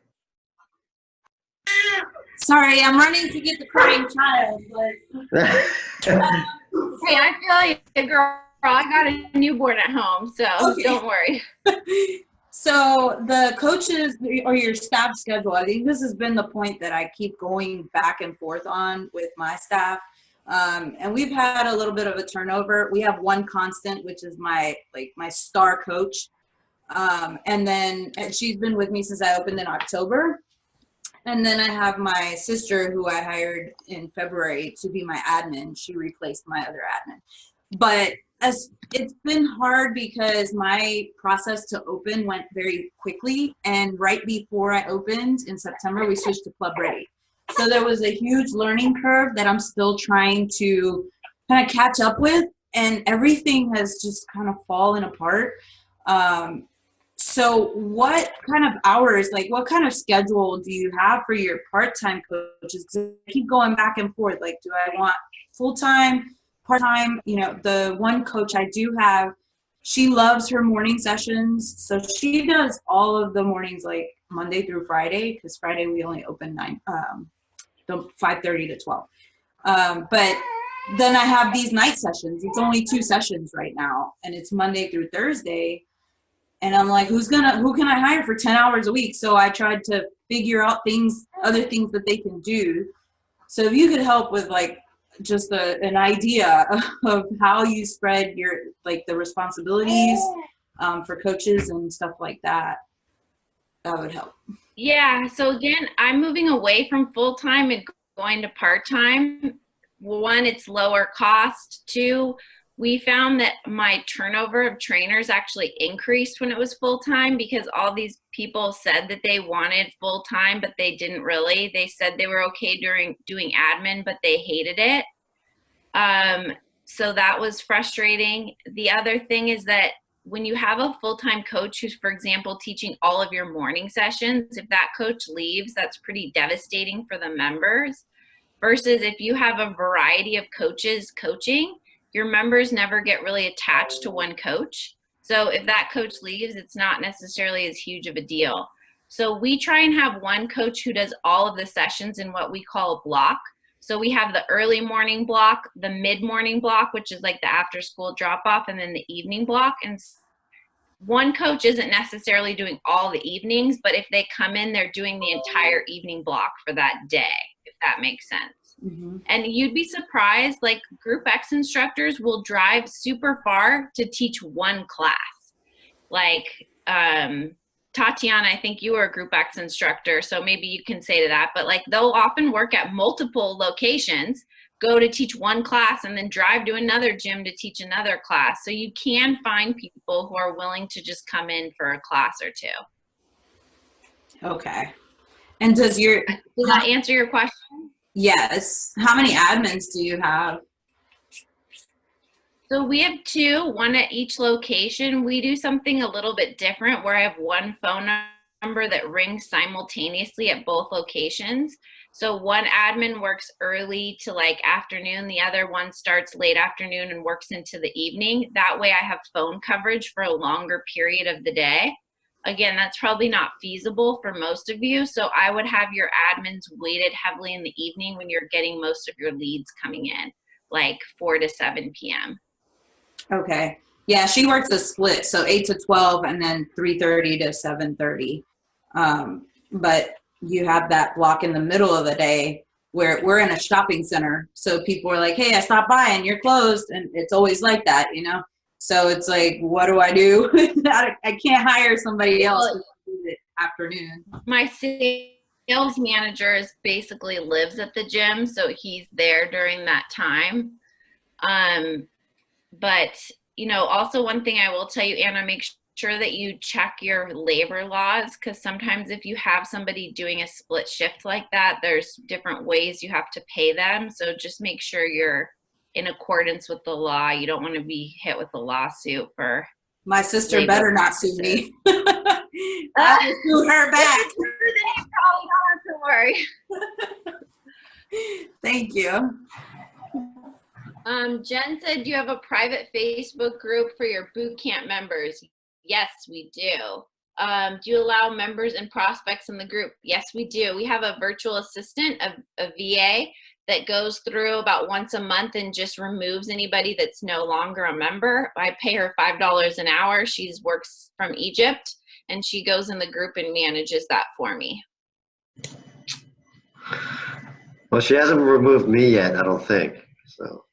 Sorry, I'm running to get the crying child. But, hey, I feel like a girl. I got a newborn at home, so okay. Don't worry. So the coaches or your staff schedule, I think this has been the point that I keep going back and forth on with my staff. And we've had a little bit of a turnover. We have one constant, which is my star coach. And she's been with me since I opened in October. And then I have my sister who I hired in February to be my admin. She replaced my other admin. But it's been hard because my process to open went very quickly. And right before I opened in September, we switched to Club Ready. So there was a huge learning curve that I'm still trying to kind of catch up with. And everything has just kind of fallen apart. So what kind of hours, like what kind of schedule do you have for your part-time coaches? 'Cause I keep going back and forth. Like, do I want full-time, part-time? You know, the one coach I do have, she loves her morning sessions. So she does all of the mornings, like Monday through Friday, because Friday we only open 5:30 to 12. But then I have these night sessions. It's only 2 sessions right now, and it's Monday through Thursday. And I'm like, who can I hire for 10 hours a week? So I tried to figure out other things that they can do. So if you could help with like just an idea of how you spread the responsibilities for coaches and stuff like that, that would help. Yeah. So again, I'm moving away from full-time and going to part-time. One, it's lower cost. Two, we found that my turnover of trainers actually increased when it was full-time because all these people said that they wanted full-time, but they didn't really. They said they were okay doing admin, but they hated it. So that was frustrating. The other thing is that when you have a full-time coach who's, for example, teaching all of your morning sessions, if that coach leaves, that's pretty devastating for the members. Versus if you have a variety of coaches coaching, your members never get really attached to one coach. So if that coach leaves, it's not necessarily as huge of a deal. So we try and have one coach who does all of the sessions in what we call a block. So we have the early morning block, the mid-morning block, which is like the after-school drop-off, and then the evening block. And one coach isn't necessarily doing all the evenings, but if they come in, they're doing the entire evening block for that day, if that makes sense. Mm-hmm. And you'd be surprised, like Group X instructors will drive super far to teach one class. Like Tatiana, I think you were a Group X instructor, so maybe you can say to that, but like they'll often work at multiple locations, go to teach one class, and then drive to another gym to teach another class. So you can find people who are willing to just come in for a class or two. Okay. And does that answer your question? Yes. How many admins do you have? So we have 2, one at each location. We do something a little bit different where I have one phone number that rings simultaneously at both locations. So one admin works early to like afternoon, the other one starts late afternoon and works into the evening. That way I have phone coverage for a longer period of the day. Again, that's probably not feasible for most of you. So I would have your admins weighted heavily in the evening when you're getting most of your leads coming in, like 4 to 7 p.m. Okay. Yeah, she works a split, so 8 to 12 and then 3:30 to 7:30. But you have that block in the middle of the day where we're in a shopping center. So people are like, hey, I stopped by and you're closed. And it's always like that, you know? So it's like, what do I do? I can't hire somebody else to do the afternoon. My sales manager basically lives at the gym, so he's there during that time. But, you know, also one thing I will tell you, Anna, make sure that you check your labor laws, because sometimes if you have somebody doing a split shift like that, there's different ways you have to pay them. So just make sure you're in accordance with the law. You don't want to be hit with a lawsuit for my sister better not sue me. I will sue her back. You probably don't have to worry. Thank you. Jen said, do you have a private Facebook group for your boot camp members? Yes, we do. Do you allow members and prospects in the group? Yes, we do. We have a virtual assistant, a VA, that goes through about once a month and just removes anybody that's no longer a member. I pay her $5 an hour. She works from Egypt, and she goes in the group and manages that for me. Well, she hasn't removed me yet, I don't think. So.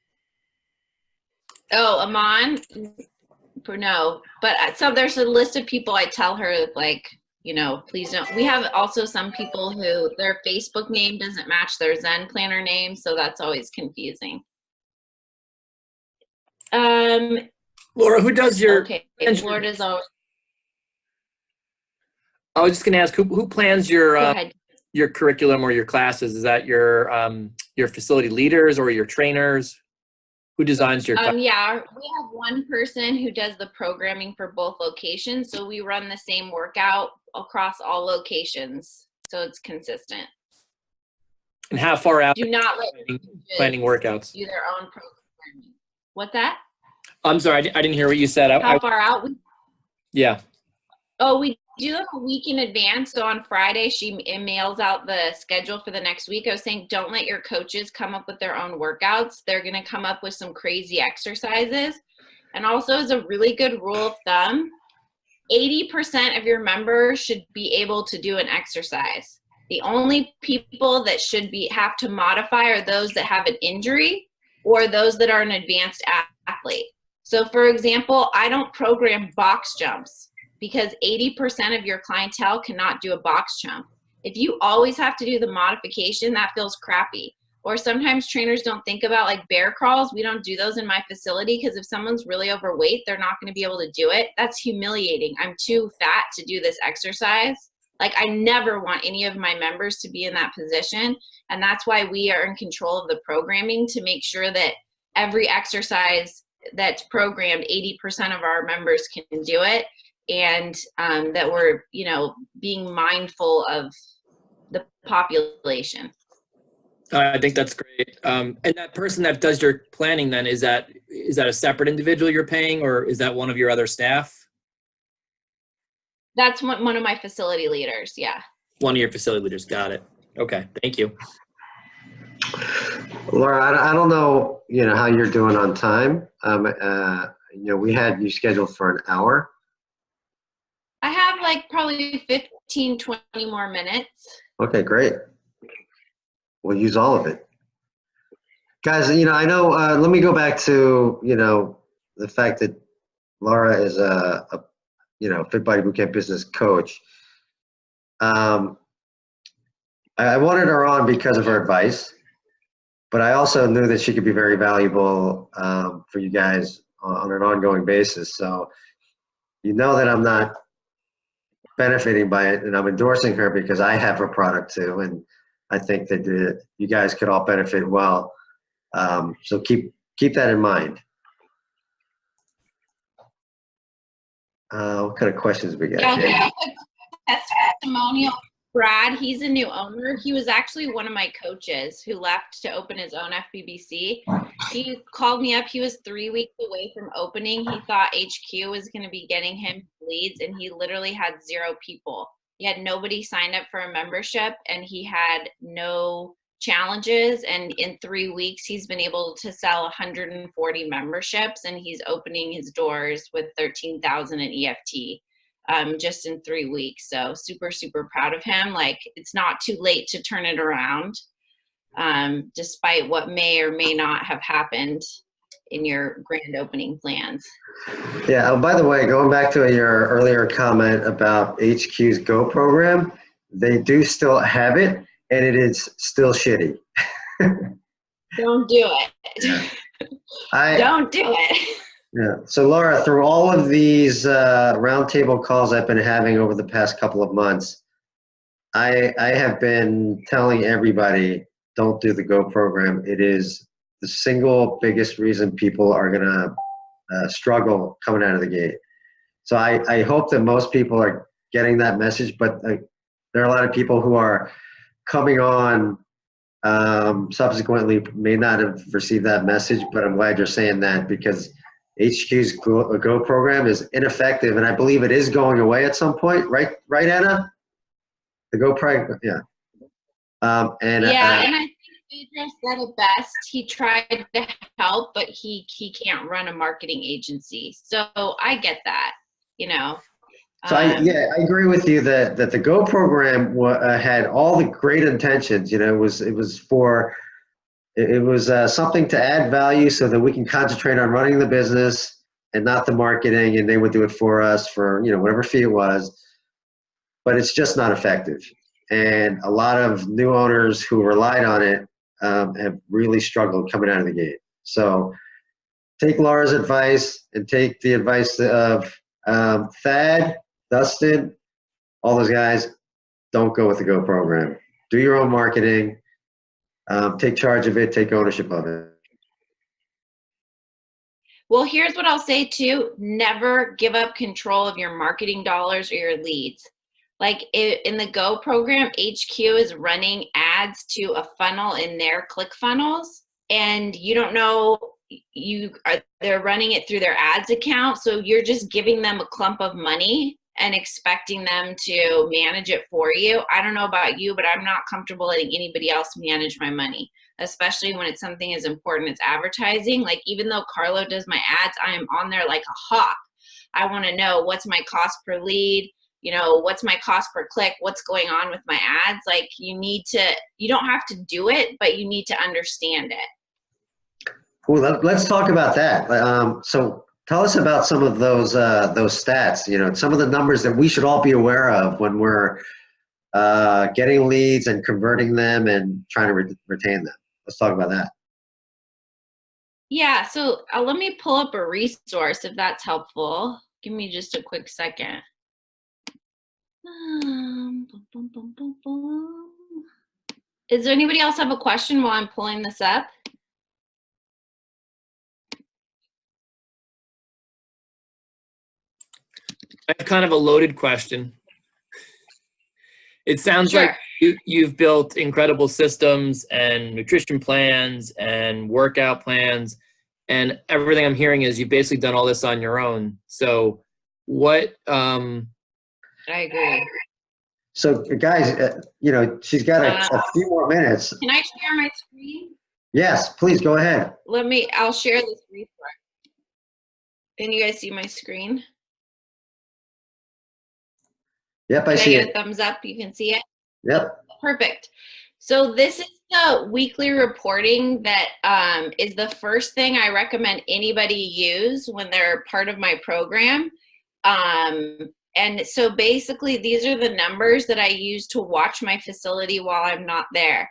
Oh, Aman? No, but so there's a list of people I tell her, like, you know, please don't. We have also some people who their Facebook name doesn't match their Zen Planner name, so that's always confusing. Laura, who does your? Okay, Florida's always. I was just going to ask who plans your curriculum or your classes. Is that your facility leaders or your trainers? Who designs your? Yeah, we have one person who does the programming for both locations, so we run the same workout across all locations, so it's consistent. And how far out? Do not let planning workouts. do their own programming. What's that? I'm sorry, I didn't hear what you said. How far out? Yeah. Oh, we do them a week in advance. So on Friday, she mails out the schedule for the next week. I was saying, don't let your coaches come up with their own workouts. They're going to come up with some crazy exercises. And also, as a really good rule of thumb, 80% of your members should be able to do an exercise. The only people that should have to modify are those that have an injury or those that are an advanced athlete. So for example, I don't program box jumps because 80% of your clientele cannot do a box jump. If you always have to do the modification, that feels crappy. Or sometimes trainers don't think about like bear crawls. We don't do those in my facility because if someone's really overweight, they're not going to be able to do it. That's humiliating. I'm too fat to do this exercise. Like I never want any of my members to be in that position. And that's why we are in control of the programming to make sure that every exercise that's programmed, 80% of our members can do it. And that we're, being mindful of the population. I think that's great. And that person that does your planning then, is that a separate individual you're paying, or is that one of your other staff? That's one of my facility leaders, yeah. One of your facility leaders, got it. Okay, thank you. Laura, I don't know, how you're doing on time. We had you scheduled for an hour. I have like probably 15, 20 more minutes. Okay, great. We'll use all of it. Guys, I know, let me go back to, the fact that Laura is a Fit Body Bootcamp business coach. I wanted her on because of her advice, but I also knew that she could be very valuable for you guys on an ongoing basis. So, that I'm not benefiting by it, and I'm endorsing her because I have her product too, and I think that you guys could all benefit well. So keep that in mind. What kind of questions we got here? Yeah, testimonial. Brad, he's a new owner. He was actually one of my coaches who left to open his own FBBC. He called me up. He was 3 weeks away from opening. He thought HQ was going to be getting him leads, and he literally had 0 people. He had nobody signed up for a membership, and he had no challenges. And in 3 weeks, he's been able to sell 140 memberships, and he's opening his doors with 13,000 in EFT. Just in 3 weeks. So super, super proud of him. Like it's not too late to turn it around, despite what may or may not have happened in your grand opening plans. Yeah. Oh, by the way, going back to your earlier comment about HQ's Go program, they do still have it, and it is still shitty. Don't do it. Don't do it. Yeah. So Laura, through all of these roundtable calls I've been having over the past couple of months, I have been telling everybody, don't do the Go program. It is the single biggest reason people are going to struggle coming out of the gate. So I hope that most people are getting that message, but there are a lot of people who are coming on subsequently may not have received that message, but I'm glad you're saying that because HQ's Go program is ineffective, and I believe it is going away at some point, right, Anna? The Go program, yeah. And I think Pedro said it best. He tried to help, but he can't run a marketing agency. So I get that, So I agree with you that the Go program had all the great intentions. It was something to add value so that we can concentrate on running the business and not the marketing, and they would do it for us for whatever fee it was. But it's just not effective, and a lot of new owners who relied on it have really struggled coming out of the gate. So take Laura's advice and take the advice of Thad, Dustin, all those guys. Don't go with the Go program. Do your own marketing. Take charge of it, take ownership of it. Well, here's what I'll say too. Never give up control of your marketing dollars or your leads. Like in the Go program, HQ is running ads to a funnel in their ClickFunnels, and you don't know they're running it through their ads account. So you're just giving them a clump of money and expecting them to manage it for you. I don't know about you, but I'm not comfortable letting anybody else manage my money, especially when it's something as important as advertising. Like, even though Carlo does my ads, I am on there like a hawk. I want to know what's my cost per lead, you know, what's my cost per click, what's going on with my ads. Like, you don't have to do it, but you need to understand it. Well, let's talk about that. So tell us about some of those stats, you know, some of the numbers that we should all be aware of when we're getting leads and converting them and trying to retain them. Let's talk about that. Yeah, so let me pull up a resource if that's helpful. Give me just a quick second. Is there anybody else have a question while I'm pulling this up? I have kind of a loaded question. It sounds Sure. like you've built incredible systems and nutrition plans and workout plans, and everything I'm hearing is you've basically done all this on your own. So what? I agree. So guys, you know, she's got a few more minutes. Can I share my screen? Yes, please go ahead. I'll share this resource. Can you guys see my screen? Yep, I Can I see get it. a thumbs up? You can see it? Yep. Perfect. So this is the weekly reporting that is the first thing I recommend anybody use when they're part of my program. And so basically, these are the numbers that I use to watch my facility while I'm not there.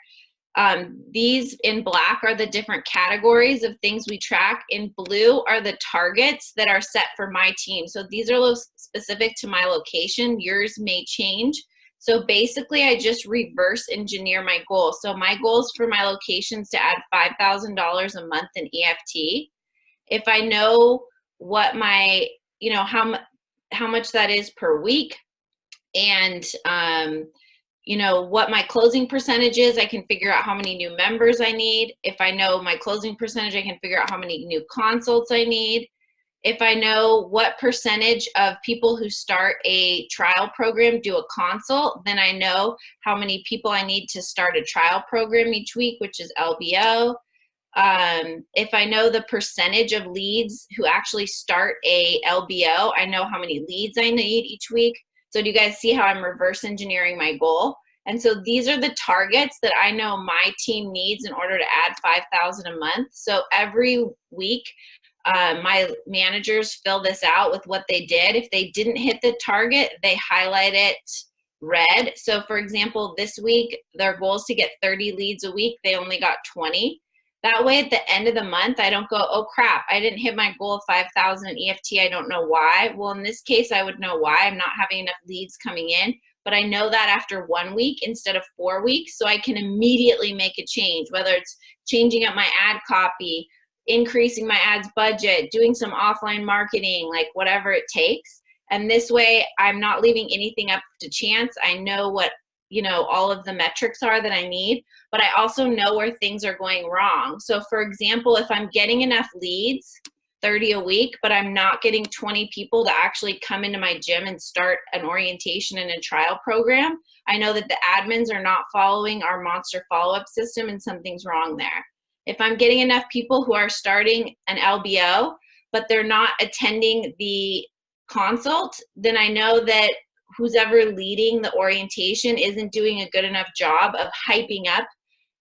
These in black are the different categories of things we track. In blue are the targets that are set for my team. So these are specific to my location. Yours may change. So basically, I just reverse engineer my goal. So my goals for my locations to add $5,000 a month in EFT. If I know what my, you know, how much that is per week, and you know, what my closing percentage is, I can figure out how many new members I need. If I know my closing percentage, I can figure out how many new consults I need. If I know what percentage of people who start a trial program do a consult, then I know how many people I need to start a trial program each week, which is LBO. If I know the percentage of leads who actually start a LBO, I know how many leads I need each week. So do you guys see how I'm reverse engineering my goal? And so these are the targets that I know my team needs in order to add 5,000 a month. So every week, my managers fill this out with what they did. If they didn't hit the target, they highlight it red. So for example, this week, their goal is to get 30 leads a week. They only got 20. That way, at the end of the month, I don't go, oh crap, I didn't hit my goal of 5,000 in EFT. I don't know why. Well, in this case, I would know why. I'm not having enough leads coming in, but I know that after 1 week instead of 4 weeks, so I can immediately make a change, whether it's changing up my ad copy, increasing my ads budget, doing some offline marketing, like whatever it takes. And this way, I'm not leaving anything up to chance. I know what, you know, all of the metrics are that I need, but I also know where things are going wrong. So for example, if I'm getting enough leads, 30 a week, but I'm not getting 20 people to actually come into my gym and start an orientation and a trial program, I know that the admins are not following our monster follow-up system and something's wrong there. If I'm getting enough people who are starting an LBO, but they're not attending the consult, then I know that who's ever leading the orientation isn't doing a good enough job of hyping up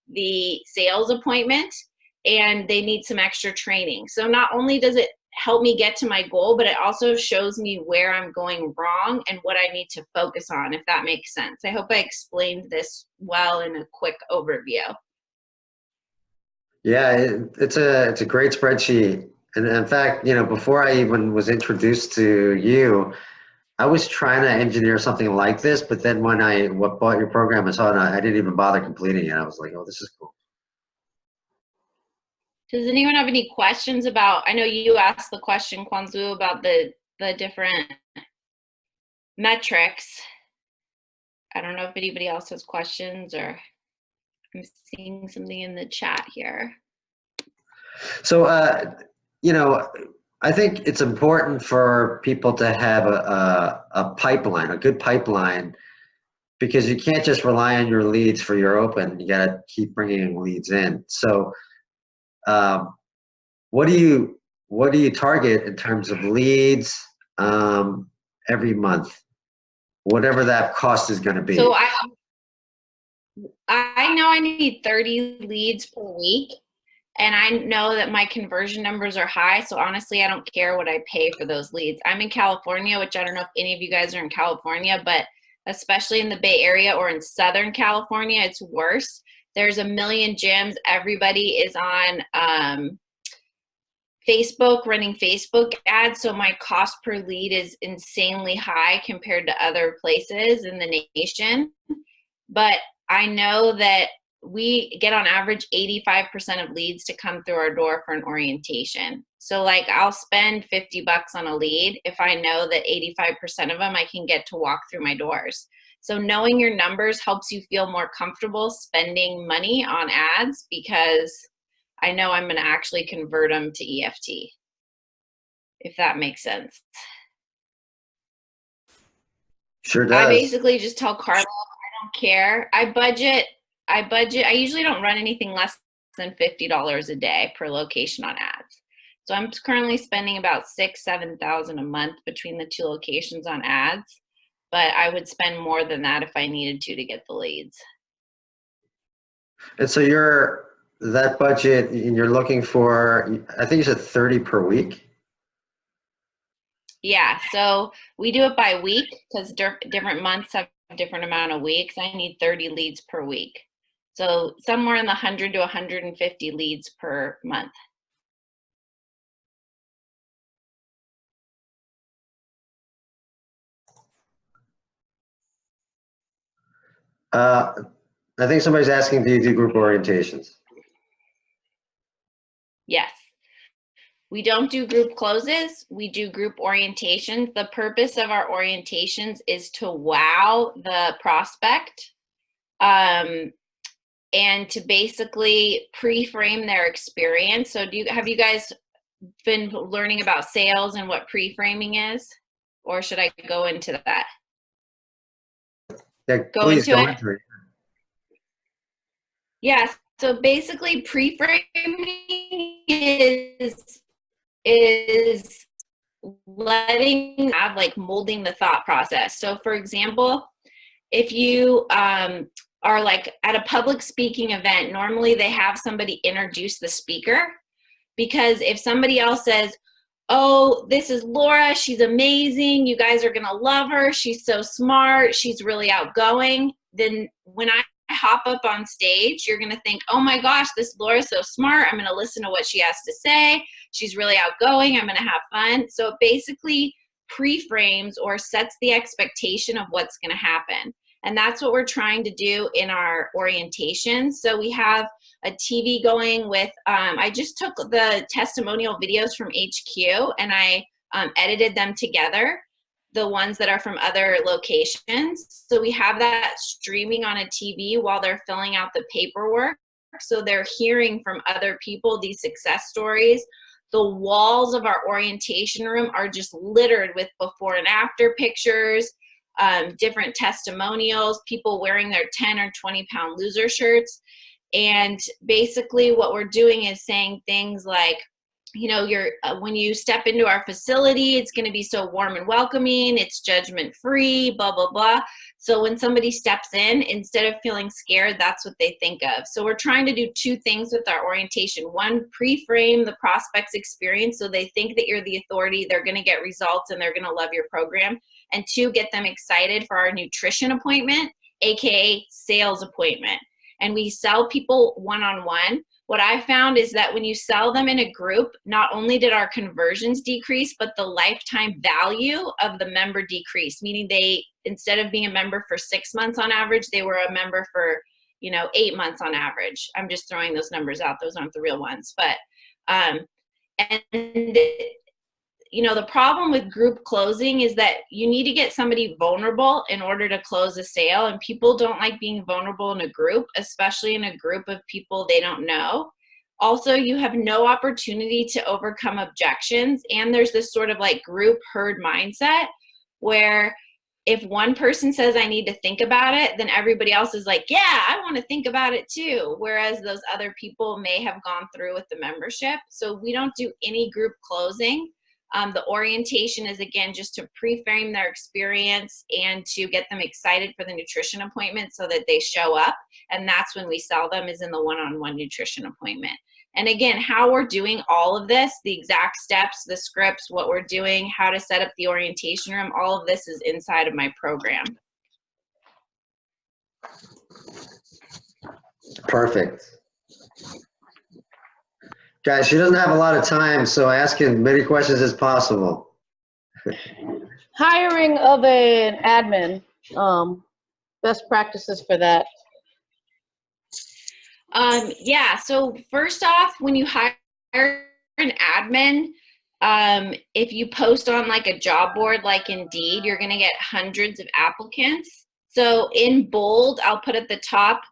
the sales appointment, and they need some extra training. So not only does it help me get to my goal, but it also shows me where I'm going wrong and what I need to focus on, if that makes sense. I hope I explained this well in a quick overview. Yeah, it's a great spreadsheet. And in fact, you know, before I even was introduced to you, I was trying to engineer something like this, but then when I bought your program and saw it, I didn't even bother completing it. I was like, oh, this is cool. Does anyone have any questions about, I know you asked the question, Kwanzu, about the different metrics. I don't know if anybody else has questions, or I'm seeing something in the chat here. So, you know, I think it's important for people to have a pipeline, a good pipeline, because you can't just rely on your leads for your open. You got to keep bringing leads in. So, what do you target in terms of leads every month, whatever that cost is going to be? So I know I need 30 leads per week, and I know that my conversion numbers are high. So honestly, I don't care what I pay for those leads. I'm in California, which I don't know if any of you guys are in California, but especially in the Bay Area or in Southern California, it's worse. There's a million gyms. Everybody is on Facebook, running Facebook ads. So my cost per lead is insanely high compared to other places in the nation. But I know that we get on average 85% of leads to come through our door for an orientation. So like I'll spend $50 on a lead if I know that 85% of them I can get to walk through my doors. So knowing your numbers helps you feel more comfortable spending money on ads, because I know I'm going to actually convert them to EFT, if that makes sense. Sure does. I basically just tell Carla, I don't care. I budget. I usually don't run anything less than $50 a day per location on ads. So I'm currently spending about $6,000-7,000 a month between the two locations on ads, but I would spend more than that if I needed to get the leads. And so that budget, and you're looking for, I think you said 30 per week? Yeah, so we do it by week because different months have a different amount of weeks. I need 30 leads per week. So somewhere in the 100 to 150 leads per month. I think somebody's asking, do you do group orientations? Yes. We don't do group closes. We do group orientations. The purpose of our orientations is to wow the prospect and to basically pre-frame their experience. So have you guys been learning about sales and what pre-framing is? Or should I go into that? Yeah, please go into it. Yeah, so basically pre-framing is letting have like molding the thought process. So for example, if you are like at a public speaking event, normally they have somebody introduce the speaker, because if somebody else says, oh, this is Laura, she's amazing, you guys are gonna love her, she's so smart, she's really outgoing, then when I hop up on stage, you're gonna think, oh my gosh, this Laura's so smart, I'm gonna listen to what she has to say, she's really outgoing, I'm gonna have fun. So it basically pre-frames or sets the expectation of what's gonna happen. And that's what we're trying to do in our orientation. So we have a TV going with, I just took the testimonial videos from HQ and I edited them together, the ones that are from other locations. So we have that streaming on a TV while they're filling out the paperwork. So they're hearing from other people these success stories. The walls of our orientation room are just littered with before and after pictures, different testimonials, people wearing their 10 or 20 pound loser shirts. And basically what we're doing is saying things like, you know, when you step into our facility, it's going to be so warm and welcoming, it's judgment free, blah, blah, blah. So when somebody steps in, instead of feeling scared, that's what they think of. So we're trying to do two things with our orientation. One, pre-frame the prospect's experience so they think that you're the authority, they're going to get results, and they're going to love your program. And two, get them excited for our nutrition appointment, AKA sales appointment. And we sell people one-on-one. What I found is that when you sell them in a group, not only did our conversions decrease, but the lifetime value of the member decreased, meaning they, instead of being a member for 6 months on average, they were a member for, 8 months on average. I'm just throwing those numbers out. Those aren't the real ones. But And you know, the problem with group closing is that you need to get somebody vulnerable in order to close a sale, and people don't like being vulnerable in a group, especially in a group of people they don't know. Also, you have no opportunity to overcome objections, and there's this sort of like group herd mindset where if one person says I need to think about it, then everybody else is like, yeah, I want to think about it too. Whereas those other people may have gone through with the membership. So we don't do any group closing. The orientation is, again, just to pre-frame their experience and to get them excited for the nutrition appointment so that they show up. And that's when we sell them, is in the one-on-one nutrition appointment. And again, how we're doing all of this, the exact steps, the scripts, what we're doing, how to set up the orientation room, all of this is inside of my program. Perfect. Guys, she doesn't have a lot of time, so ask as many questions as possible. Hiring of an admin, best practices for that. Yeah, so first off, when you hire an admin, if you post on like a job board like Indeed, you're going to get hundreds of applicants. So in bold, I'll put at the top,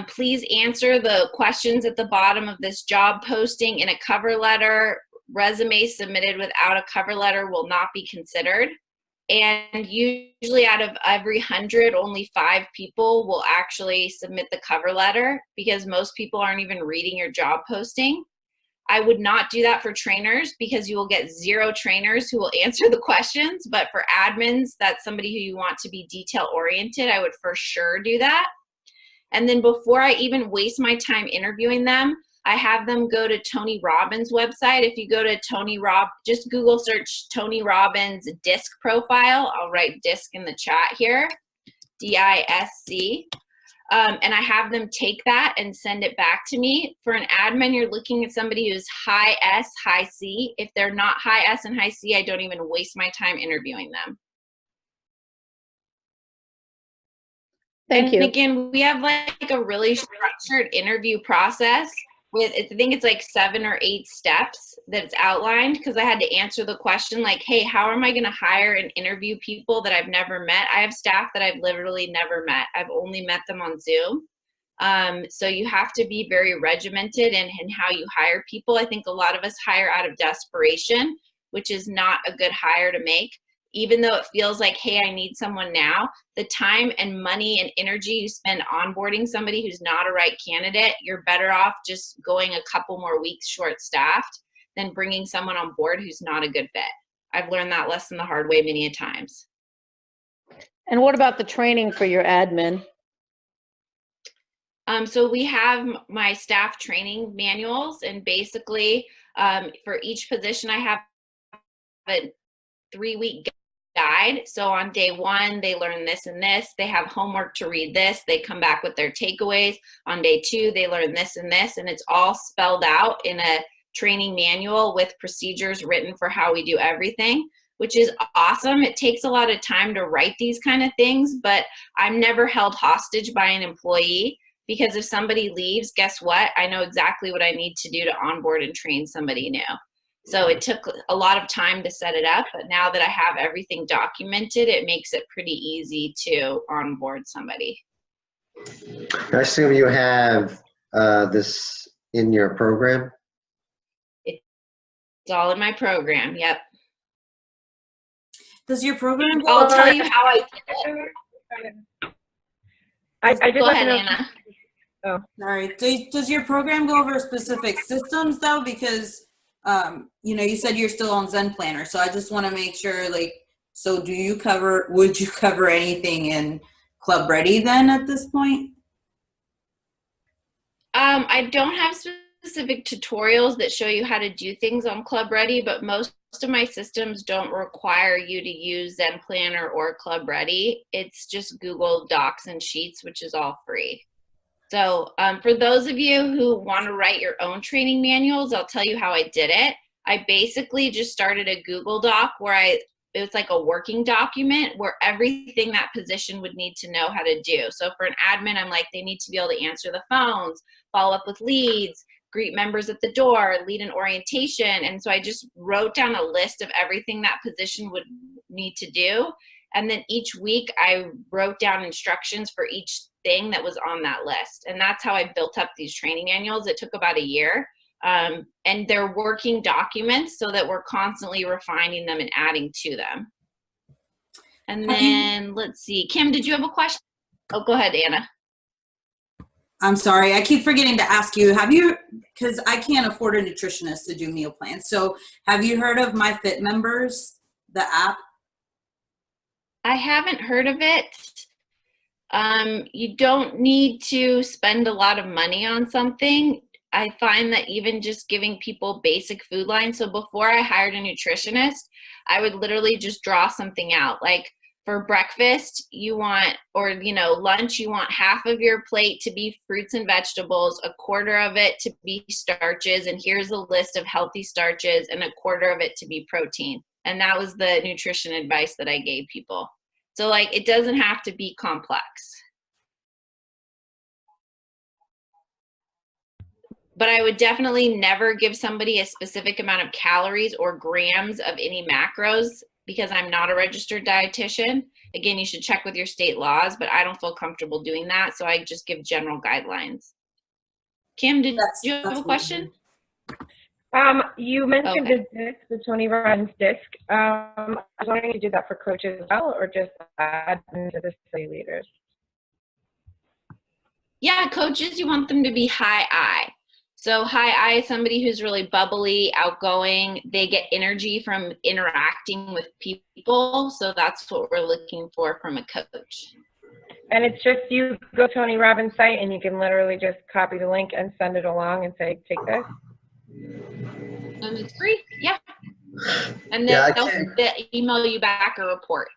please answer the questions at the bottom of this job posting in a cover letter. Resume submitted without a cover letter will not be considered. And usually out of every 100, only 5 people will actually submit the cover letter because most people aren't even reading your job posting. I would not do that for trainers because you will get 0 trainers who will answer the questions. But for admins, that's somebody who you want to be detail oriented, I would for sure do that. And then before I even waste my time interviewing them, I have them go to Tony Robbins' website. If you go to just Google search Tony Robbins DISC profile. I'll write DISC in the chat here, D-I-S-C. And I have them take that and send it back to me. For an admin, you're looking at somebody who's high S, high C. If they're not high S and high C, I don't even waste my time interviewing them. Thank you. And again, we have like a really structured interview process with, I think it's like 7 or 8 steps that's outlined, because I had to answer the question like, hey, how am I going to hire and interview people that I've never met? I have staff that I've literally never met. I've only met them on Zoom. So you have to be very regimented in how you hire people. I think a lot of us hire out of desperation, which is not a good hire to make. Even though it feels like, hey, I need someone now, the time and money and energy you spend onboarding somebody who's not a right candidate, you're better off just going a couple more weeks short-staffed than bringing someone on board who's not a good fit. I've learned that lesson the hard way many a times. And what about the training for your admin? So we have my staff training manuals, and basically for each position I have a 3-week guide. So on day 1, they learn this and this. They have homework to read this. They come back with their takeaways. On day 2, they learn this and this, and it's all spelled out in a training manual with procedures written for how we do everything, which is awesome. It takes a lot of time to write these kind of things, but I'm never held hostage by an employee, because if somebody leaves, guess what? I know exactly what I need to do to onboard and train somebody new. So it took a lot of time to set it up, but now that I have everything documented, it makes it pretty easy to onboard somebody. I assume you have this in your program? It's all in my program, yep. Does your program go I'll over- tell you how I did it. I just Go want ahead, to know. Anna. Oh, Sorry. Does your program go over specific systems though? Because you said you're still on Zen Planner, so I just want to make sure. Like, so would you cover anything in Club Ready then at this point? I don't have specific tutorials that show you how to do things on Club Ready, but most of my systems don't require you to use Zen Planner or Club Ready. It's just Google Docs and Sheets, which is all free. So for those of you who want to write your own training manuals, I'll tell you how I did it. I basically just started a Google Doc where it's like a working document where everything that position would need to know how to do. So for an admin, I'm like, they need to be able to answer the phones, follow up with leads, greet members at the door, lead an orientation. And so I just wrote down a list of everything that position would need to do. And then each week I wrote down instructions for each thing that was on that list. And that's how I built up these training manuals. It took about a year. And they're working documents so that we're constantly refining them and adding to them. And then let's see, Kim, did you have a question? Oh, go ahead, Anna. I'm sorry, I keep forgetting to ask you, because I can't afford a nutritionist to do meal plans. So have you heard of MyFitMembers, the app? I haven't heard of it. You don't need to spend a lot of money on something. I find that even just giving people basic food lines. So before I hired a nutritionist, I would literally just draw something out. Like for breakfast, you want, or, lunch, you want half of your plate to be fruits and vegetables, a quarter of it to be starches. And here's a list of healthy starches, and a quarter of it to be protein. And that was the nutrition advice that I gave people. So it doesn't have to be complex. But I would definitely never give somebody a specific amount of calories or grams of any macros, because I'm not a registered dietitian. Again, you should check with your state laws, but I don't feel comfortable doing that. So I just give general guidelines. Kim, did you have a question? You mentioned the disc, the Tony Robbins disc. I was wondering if you do that for coaches as well, or just admin to the study leaders? Yeah, coaches, you want them to be high I. So high I is somebody who's really bubbly, outgoing. They get energy from interacting with people. So that's what we're looking for from a coach. And it's just, you go to Tony Robbins' site and you can literally just copy the link and send it along and say, take this? It's free, yeah. And then they'll email you back a report.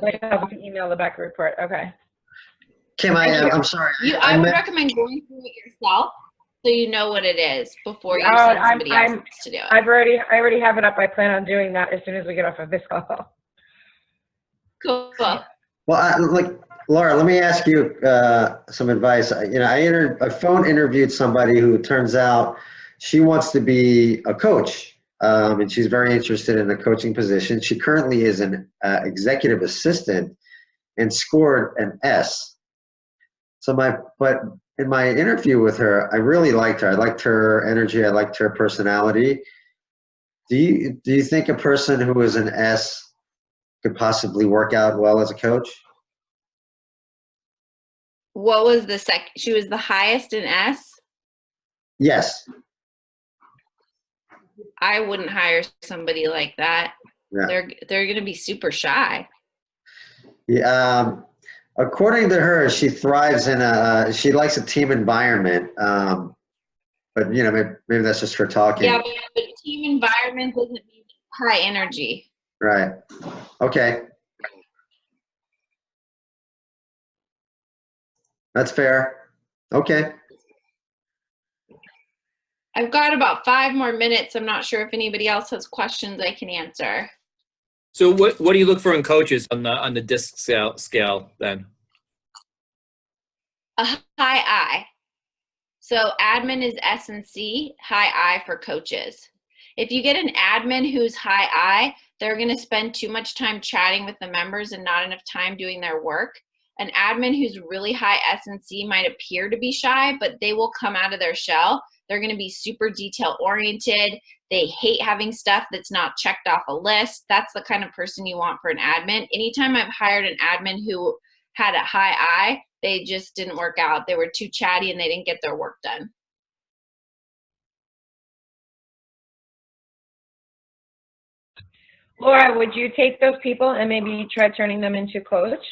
They'll email the back a report, okay. Kim, I'm sorry. I would recommend going through it yourself, so you know what it is before you send somebody else to do it. I already have it up. I plan on doing that as soon as we get off of this call. Cool. Well, Laura, let me ask you some advice. I phone interviewed somebody who turns out she wants to be a coach, and she's very interested in the coaching position. She currently is an executive assistant and scored an S. But in my interview with her, I really liked her. I liked her energy. I liked her personality. Do you think a person who is an S could possibly work out well as a coach? What was the she was the highest in S? Yes. I wouldn't hire somebody like that. Yeah. They're going to be super shy. Yeah. According to her, she thrives in she likes a team environment. But maybe that's just her talking. Yeah, but team environment doesn't mean high energy. Right. Okay. That's fair. Okay. I've got about 5 more minutes. I'm not sure if anybody else has questions I can answer. So what do you look for in coaches on the DISC scale then? A high I. So admin is S and C, high I for coaches. If you get an admin who's high I, they're going to spend too much time chatting with the members and not enough time doing their work. An admin who's really high S and C might appear to be shy, but they will come out of their shell. They're going to be super detail oriented. They hate having stuff that's not checked off a list. That's the kind of person you want for an admin. Anytime I've hired an admin who had a high I, they just didn't work out. They were too chatty and they didn't get their work done. Laura, would you take those people and maybe try turning them into coach?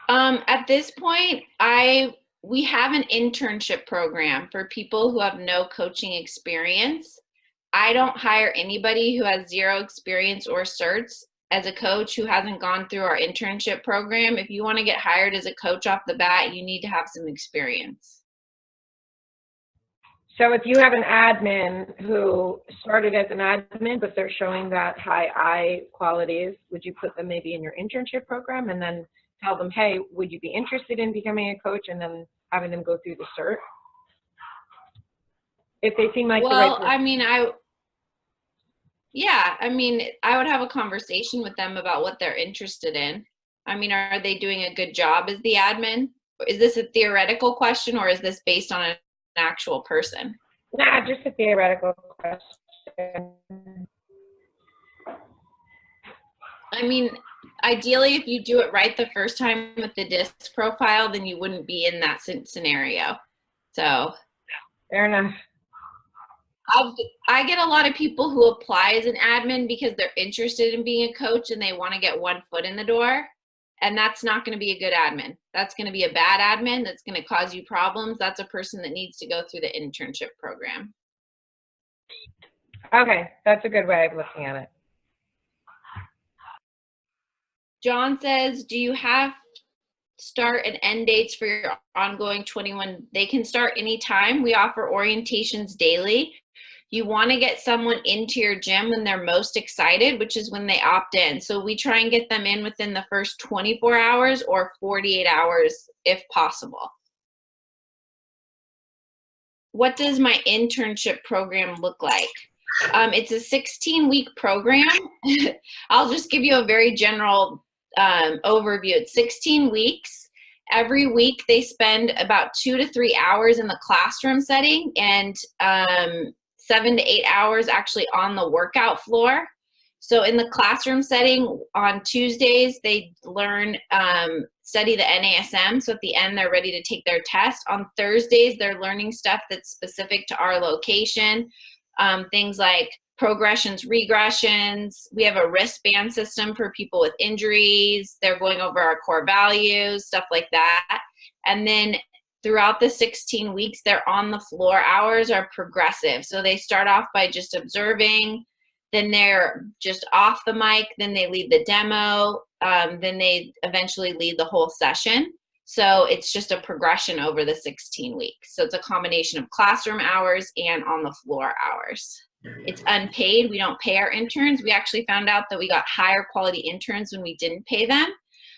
At this point, we have an internship program for people who have no coaching experience. I don't hire anybody who has 0 experience or certs as a coach who hasn't gone through our internship program. If you want to get hired as a coach off the bat, you need to have some experience. So if you have an admin who started as an admin, but they're showing that high I qualities, would you put them maybe in your internship program and then tell them, hey, would you be interested in becoming a coach? And then having them go through the cert? If they seem like the right Well, person. I mean, I would have a conversation with them about what they're interested in. I mean, are they doing a good job as the admin? Is this a theoretical question or is this based on an actual person? Nah, just a theoretical question. I mean, ideally, if you do it right the first time with the DISC profile, then you wouldn't be in that scenario. So Fair enough. I get a lot of people who apply as an admin because they're interested in being a coach and they want to get one foot in the door. And that's not going to be a good admin. That's going to be a bad admin. That's going to cause you problems. That's a person that needs to go through the internship program. Okay, that's a good way of looking at it. John says, do you have start and end dates for your ongoing 21? They can start anytime. We offer orientations daily. You want to get someone into your gym when they're most excited, which is when they opt in. So we try and get them in within the first 24 hours or 48 hours if possible. What does my internship program look like? It's a 16-week program. I'll just give you a very general overview. It's 16 weeks. Every week they spend about 2 to 3 hours in the classroom setting and 7 to 8 hours actually on the workout floor. So in the classroom setting on Tuesdays, they learn, study the NASM. So at the end, they're ready to take their test. On Thursdays, they're learning stuff that's specific to our location. Things like progressions, regressions. We have a wristband system for people with injuries. They're going over our core values, stuff like that. And then throughout the 16 weeks, their on the floor hours are progressive. So they start off by just observing, then they're just off the mic, then they lead the demo, then they eventually lead the whole session. So it's just a progression over the 16 weeks. So it's a combination of classroom hours and on the floor hours. It's unpaid. We don't pay our interns. We actually found out that we got higher quality interns when we didn't pay them.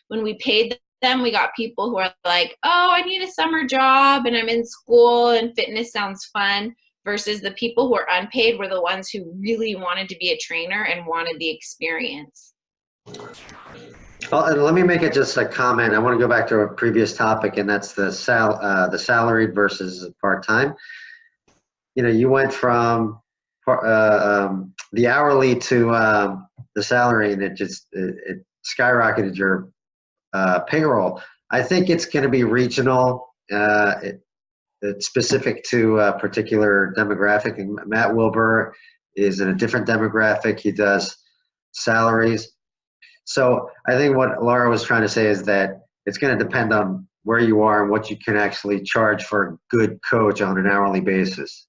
When we paid them, we got people who are like, oh, I need a summer job and I'm in school and fitness sounds fun, versus the people who are unpaid were the ones who really wanted to be a trainer and wanted the experience. Well, and let me make it just a comment. I want to go back to a previous topic, and that's the salaried versus part-time. You know, you went from the hourly to the salary, and it skyrocketed your payroll. I think it's going to be regional. It's specific to a particular demographic. And Matt Wilbur is in a different demographic. He does salaries. So I think what Laura was trying to say is that it's going to depend on where you are and what you can actually charge for a good coach on an hourly basis.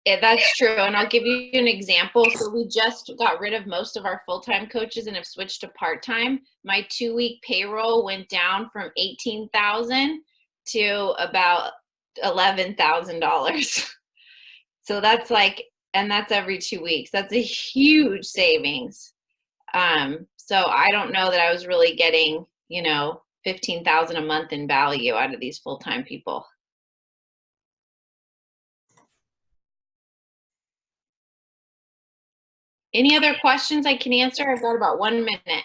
Yeah, that's true. And I'll give you an example. So we just got rid of most of our full-time coaches and have switched to part-time. My 2-week payroll went down from $18,000 to about $11,000. So that's like, and that's every 2 weeks. That's a huge savings. So I don't know that I was really getting, you know, $15,000 a month in value out of these full-time people. Any other questions I can answer? I've got about 1 minute.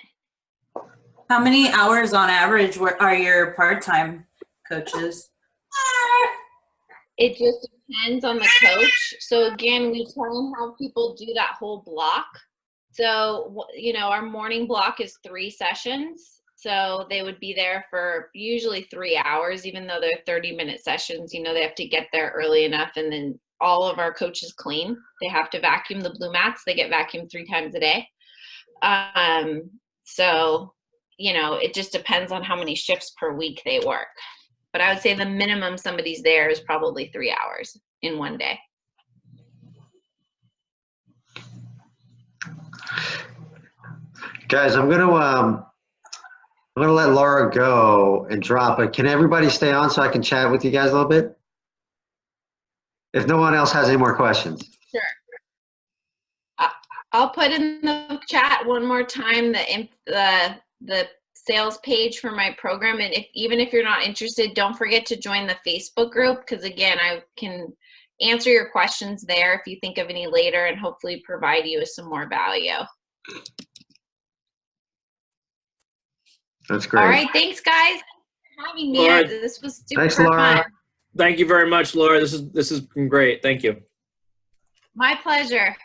How many hours on average are your part-time coaches? It just depends on the coach. So again, we try and have people do that whole block. So, you know, our morning block is 3 sessions. So they would be there for usually 3 hours, even though they're 30-minute sessions. You know, they have to get there early enough, and then all of our coaches clean. They have to vacuum the blue mats. They get vacuumed 3 times a day. So, you know, it just depends on how many shifts per week they work. But I would say the minimum somebody's there is probably 3 hours in one day. Guys, I'm gonna let Laura go and drop it. Can everybody stay on so I can chat with you guys a little bit? If no one else has any more questions. Sure. I'll put in the chat one more time the sales page for my program. And even if you're not interested, don't forget to join the Facebook group, because again, I can answer your questions there if you think of any later, and hopefully provide you with some more value. That's great. All right, thanks guys for having me. Laura, This was super Thanks, Laura. fun. Thank you very much, Laura. This has been great. Thank you. My pleasure.